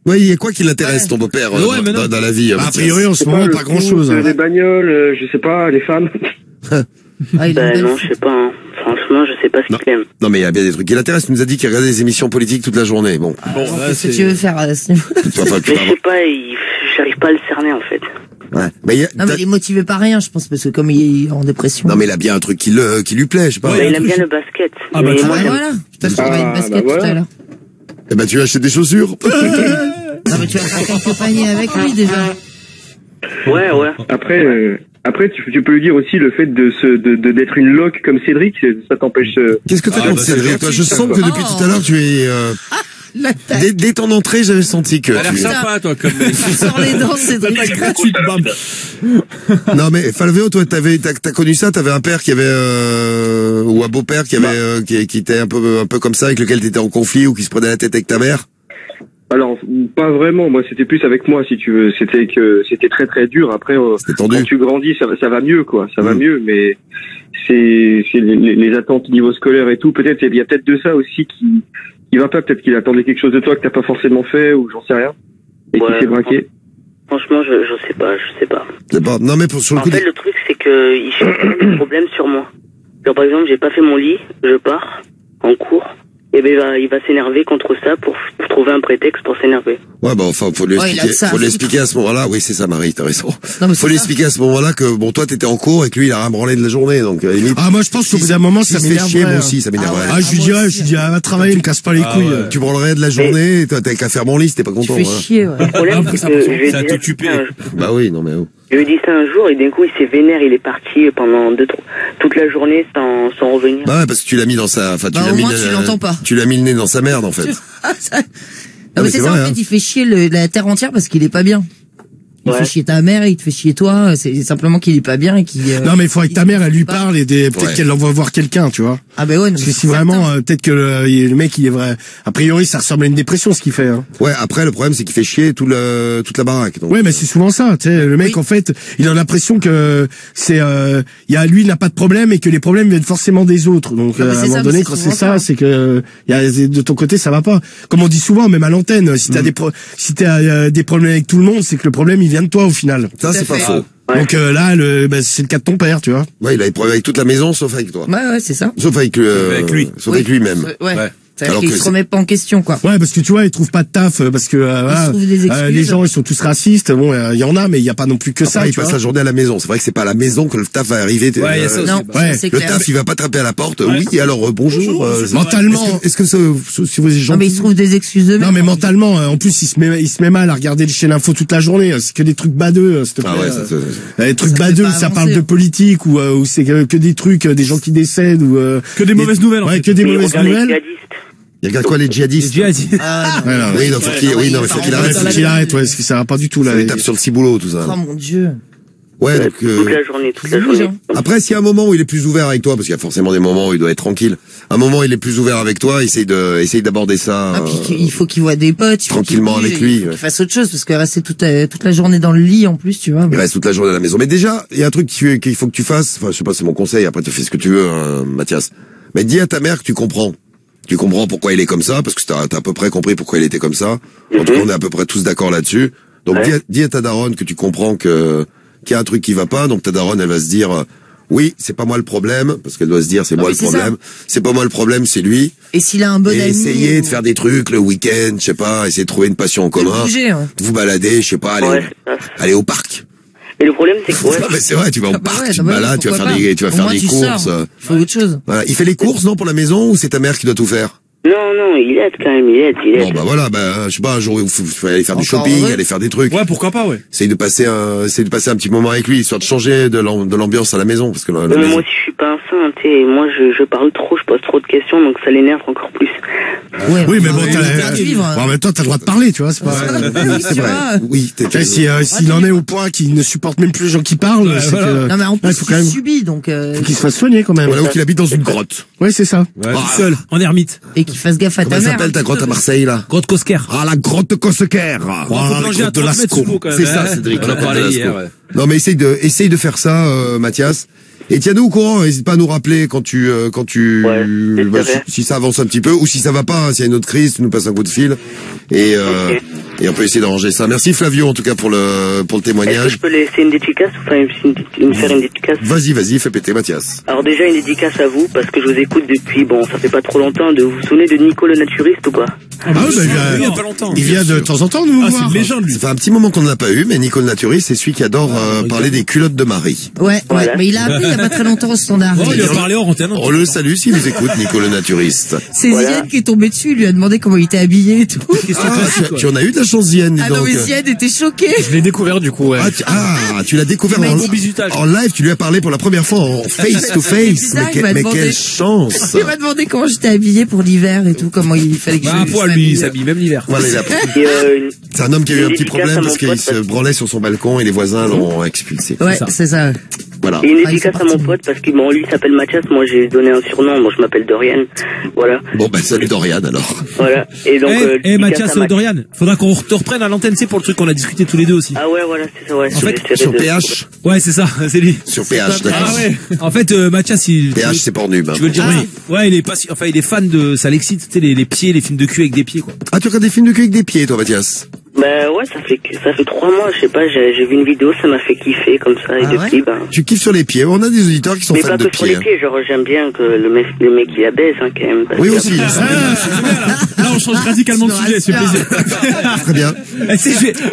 Ouais, il y a quoi qui l'intéresse, ton beau-père, dans la vie? A priori, en ce moment, pas grand-chose. Les bagnoles, je sais pas, les femmes. Non, je sais pas, hein. Franchement, je sais pas ce qu'il aime. Non, mais il y a bien des trucs qui l'intéressent. Tu nous as dit qu'il regardait des émissions politiques toute la journée. Bon. Qu'est-ce que tu veux faire à ce niveau? Mais je sais pas, j'arrive pas à le cerner, en fait. Ouais. Non, mais il est motivé par rien, je pense, parce que comme il est en dépression. Non, mais il a bien un truc qui lui plaît, je sais pas. Il aime bien le basket. Ah, bah, voilà. Je t'achèterai une basket tout à l'heure. Eh ben, tu vas acheter des chaussures. Non, mais tu vas faire quelques paniers avec lui, déjà. Ouais. Après, tu peux lui dire aussi le fait d'être une loque comme Cédric, ça t'empêche. Qu'est-ce que t'as contre Cédric? Toi, je sens que depuis tout à l'heure, tu es, dès ton entrée, j'avais senti que. T'as l'air sympa, toi, comme mec. Tu sors les dents, Cédric. Gratuite, bam. Non, mais Flavio, toi, t'as connu ça, t'avais un père qui avait, ou un beau-père qui avait, qui était un peu comme ça, avec lequel t'étais en conflit ou qui se prenait la tête avec ta mère? Alors, pas vraiment. Moi, c'était plus avec moi, si tu veux. C'était très très dur. Après, quand tu grandis, ça va mieux, quoi. Ça va mieux, mais c'est les attentes niveau scolaire et tout. Peut-être, il y a peut-être de ça aussi qui va pas. Peut-être qu'il attendait quelque chose de toi que t'as pas forcément fait, ou j'en sais rien. Et qui s'est braqué. Franchement, je sais pas. C'est pas, non, mais sur le coup. En fait, le truc, c'est que il cherche des problèmes sur moi. Genre, par exemple, j'ai pas fait mon lit, je pars en cours. Et ben il va s'énerver contre ça pour trouver un prétexte pour s'énerver. Ouais, bah enfin faut lui expliquer à ce moment-là. Oui, c'est ça, Marie, t'as raison. Faut lui expliquer à ce moment-là que bon, toi t'étais en cours et que lui il a rien branlé de la journée, donc limite. Ah, moi je pense qu'au bout d'un moment ça m'énerverait. Moi aussi, ça m'énerverait. Ah, je lui dis va travailler, me casse pas les couilles. Tu branlerais de la journée, toi t'avais qu'à faire mon lit, t'es pas content. Tu fais chier, ouais. Le problème c'est que je vais t'occuper. Bah oui, non mais je lui ai dit ça un jour et d'un coup il s'est vénère, il est parti pendant toute la journée sans revenir. Bah ouais, parce que tu l'as mis dans sa, enfin tu l'as mis, tu l'entends pas. Tu l'as mis le nez dans sa merde en fait. Non, mais c'est ça, en fait, il fait chier la terre entière parce qu'il est pas bien. Il fait chier ta mère, il te fait chier toi, c'est simplement qu'il est pas bien et qu'il... Non, mais il faudrait que ta mère, elle lui parle et peut-être qu'elle l'envoie voir quelqu'un, tu vois. Ah ben ouais, non, parce que si vraiment, peut-être que le mec, il est vrai, a priori, ça ressemble à une dépression, ce qu'il fait, hein. Ouais, après, le problème, c'est qu'il fait chier toute la baraque. Donc. Ouais, mais c'est souvent ça, tu sais, le mec, en fait, il a l'impression que lui, il n'a pas de problème et que les problèmes viennent forcément des autres. Donc, à un moment donné, quand c'est ça, c'est que, de ton côté, ça va pas. Comme on dit souvent, même à l'antenne, si t'as des problèmes avec tout le monde, c'est que le problème, il vient de toi, au final. Ça, c'est pas faux. Donc là, c'est le cas de ton père, tu vois. Ouais, il a des problèmes avec toute la maison, sauf avec toi. Ouais, c'est ça. Sauf avec lui. Sauf avec lui-même. Ouais. C'est-à-dire qu'il se remet pas en question, quoi. Ouais, parce que tu vois, ils trouvent pas de taf, parce que les gens, ils sont tous racistes. Bon, il y en a, mais il y a pas non plus que ça. Ils passent la journée à la maison. C'est vrai que c'est pas à la maison que le taf va arriver. Ouais, non, c'est le clair. taf, il va pas taper à la porte. Oui, et alors bonjour. Mentalement, est-ce que si vous êtes gentil? Non, mais ils se trouvent des excuses eux-mêmes. non, mais mentalement, en plus, il se met mal à regarder les chaînes info toute la journée. C'est que des trucs badeux, s'il te plaît. Ah ouais, des trucs badeux où ça parle de politique, ou c'est que des trucs, des gens qui décèdent, ou que des mauvaises nouvelles. Ouais, que des mauvaises nouvelles. Il regarde quoi, les djihadistes? Oui, donc faut qu'il arrête. Faut qu'il arrête, ouais, parce que ça va pas du tout, là. Il tape sur le ciboulot, tout ça. Oh mon Dieu. Ouais, donc, toute la journée. Après, s'il y a un moment où il est plus ouvert avec toi, parce qu'il y a forcément des moments où il doit être tranquille, un moment où il est plus ouvert avec toi, essaye d'aborder ça. Ah, puis il faut qu'il voit des potes. Tranquillement avec lui. Qu'il fasse autre chose, parce que rester toute la journée dans le lit, en plus, tu vois. Il reste toute la journée à la maison. Mais déjà, il y a un truc qu'il faut que tu fasses. Enfin, je sais pas, c'est mon conseil. Après, tu fais ce que tu veux, hein, Mathias. Mais dis à ta mère que tu comprends. Tu comprends pourquoi il est comme ça, parce que t'as à peu près compris pourquoi il était comme ça. En tout cas, on est à peu près tous d'accord là-dessus. Donc, dis à ta daronne que tu comprends qu'il y a un truc qui va pas. Donc, ta daronne, elle va se dire, oui, c'est pas moi le problème, parce qu'elle doit se dire, c'est moi le problème. C'est pas moi le problème, c'est lui. Et s'il a un bon ami. Essayer de faire des trucs le week-end, je sais pas, essayer de trouver une passion en commun. De vous balader, je sais pas, aller au parc. Et le problème, c'est que, Non, mais c'est vrai, tu vas au parc, tu te balades, tu vas faire des courses. Il faut autre chose. Voilà. Il fait les courses, non, pour la maison, ou c'est ta mère qui doit tout faire? Non, il aide quand même, il aide. Bon, bah voilà, je sais pas, un jour, il faut aller faire du shopping, aller faire des trucs. Ouais, pourquoi pas, ouais. Essaye de passer un petit moment avec lui, histoire de changer de l'ambiance à la maison, parce que mais moi aussi, je suis pas un saint, tu sais, moi, je parle trop, je pose trop de questions, donc ça l'énerve encore plus. Ouais, oui, mais bon, en même temps, t'as le droit de parler, tu vois, c'est pas, c'est vrai. Oui, s'il en est au point qu'il ne supporte même plus les gens qui parlent, c'est que... Non, mais en plus, il subit, donc, faut qu'il se fasse soigner, quand même. Voilà, ou qu'il habite dans une grotte. Ouais, c'est ça. Seul, en ermite. Et qu'il fasse gaffe à ta mère. Comment s'appelle ta grotte à Marseille, là? Grotte Cosquer. Ah, la grotte Cosquer. La grotte de Lascaux. C'est ça, Cédric. On a parlé hier, ouais. Non, mais essaye de faire ça, Mathias. Et tiens-nous au courant, n'hésite pas à nous rappeler si ça avance un petit peu, ou si ça va pas, hein, s'il y a une autre crise, tu nous passes un coup de fil. Et on peut essayer d'arranger ça. Merci Flavio, en tout cas, pour le témoignage. Est-ce que je peux laisser une dédicace, ou faire une dédicace? Vas-y, fais péter, Mathias. Alors déjà, une dédicace à vous, parce que je vous écoute depuis, ça fait pas trop longtemps, vous vous souvenez de Nico le naturiste ou pas? Ah oui, il y a pas longtemps. Il vient de temps en temps nous voir. C'est une légende, lui. Ça fait un petit moment qu'on ne l'a pas eu, mais Nico le naturiste, c'est celui qui adore parler des culottes de Marie. Ouais, mais il a appelé il y a pas très longtemps au standard. Il a parlé hors antenne. On le salue s'il nous écoute, Nico le naturiste. C'est Ziad qui est tombé dessus, il lui a demandé comment il était habillé et tout. Tu en as eu de la chance, Ziad, dis donc. Ah non, mais Ziad était choqué. Je l'ai découvert du coup, ouais. Tu l'as découvert en live, tu lui as parlé pour la première fois en face to face. Mais quelle chance. Il m'a demandé comment j'étais habillé pour l'hiver et tout, comment il fallait que je un poil, lui, il s'habille même l'hiver. Voilà, c'est un homme qui a eu un petit problème parce qu'il se branlait sur son balcon et les voisins l'ont expulsé. Ouais, c'est ça. Voilà. Et une dédicace à mon pote parce que lui s'appelle Mathias, moi j'ai donné un surnom, moi je m'appelle Dorian. Voilà. Bon salut Dorian alors. Voilà. Et donc Mathias, Dorian, faudra qu'on te reprenne à l'antenne, c'est pour le truc qu'on a discuté tous les deux aussi. Ah ouais, voilà, c'est ça, ouais. Sur PH. Ouais, c'est ça, c'est lui. Sur PH, d'accord. Ah ouais. En fait, Mathias, PH c'est Pornhub. Tu veux le dire oui. Ouais, il est fan de, ça l'excite, tu sais, les pieds, les films de cul avec des pieds, quoi. Ah, tu regardes des films de cul avec des pieds, toi, Mathias? Ouais, ça fait 3 mois, je sais pas, j'ai vu une vidéo, ça m'a fait kiffer comme ça, et depuis, Tu kiffes sur les pieds, on a des auditeurs qui sont fans de pieds. Mais pas que sur les pieds, genre j'aime bien que le mec il abaisse, hein, quand même. Oui, aussi. Là, on change radicalement de sujet, c'est plaisir. Très bien.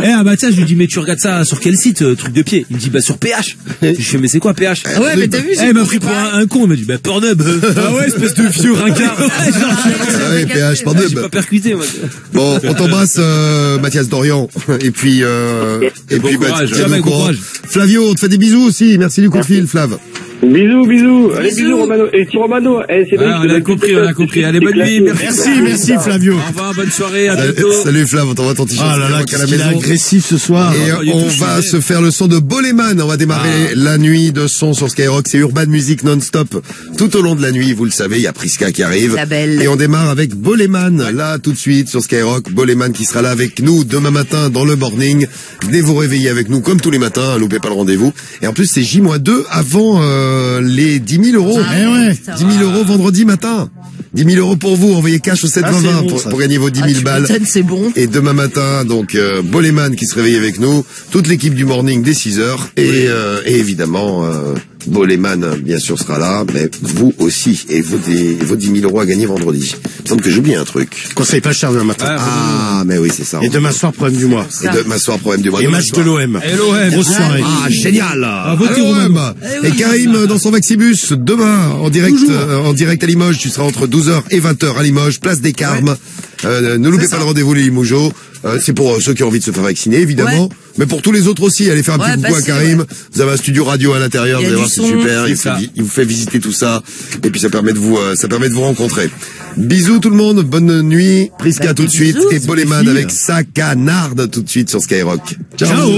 À Mathias, je lui dis, mais tu regardes ça sur quel site, truc de pied? Il me dit, sur PH. Je fais, mais c'est quoi PH? Ah ouais, mais t'as vu, il m'a pris pour un con, il m'a dit, Pornhub. Ah ouais, espèce de vieux ringard. Ah ouais, PH, Pornhub. J'ai pas percuté, moi. Bon, on t'embrasse, Mathias Dorian. Et puis, bon courage. Flavio, on te fait des bisous aussi. Merci du coup de fil, Flav. Bisous. Allez, bisous, Romano. Et si Romano, c'est vrai. On a compris. Allez, bonne nuit. Merci, Flavio. Au revoir, bonne soirée, à bientôt. Salut, Flav, on t'envoie ton t-shirt. Ah là là, il est agressif ce soir. Et on va se faire le son de Boleman. On va démarrer la nuit de son sur Skyrock. C'est Urban Music non-stop. Tout au long de la nuit, vous le savez, il y a Priska qui arrive. Et on démarre avec Boleman, là, tout de suite, sur Skyrock. Boleman qui sera là avec nous demain matin dans le morning. Venez vous réveiller avec nous, comme tous les matins. Loupez pas le rendez-vous. Et en plus, c'est J-2 avant, les 10 000 euros. 10 000 euros vendredi matin. 10 000 euros pour vous. Envoyez cash au 720 pour gagner vos 10 000 balles. C'est bon. Et demain matin, donc, Boleman qui se réveille avec nous. Toute l'équipe du morning dès 6h. Et évidemment, Boleman, bien sûr, sera là, mais vous aussi, et vos 10 000 euros à gagner vendredi. Il me semble que j'oublie un truc. Conseil pas cher demain matin. Ah, mais oui, c'est ça. Et demain soir, problème du mois. Et demain soir, problème du mois. Et match de l'OM. Et l'OM. Grosse soirée. Ah, génial. Romain. Et Karim, dans son Maxibus, demain, en direct à Limoges, tu seras entre 12h et 20h à Limoges, place des Carmes. Ne loupez pas le rendez-vous, les Limougeaux. C'est pour ceux qui ont envie de se faire vacciner, évidemment. Ouais. Mais pour tous les autres aussi, allez faire un petit coucou à Karim. Ouais. Vous avez un studio radio à l'intérieur, vous allez voir, c'est super. Il vous fait visiter tout ça. Et puis ça permet de vous rencontrer. Bisous tout le monde, bonne nuit. Priska tout de suite. Et Boleman avec sa canarde tout de suite sur Skyrock. Ciao.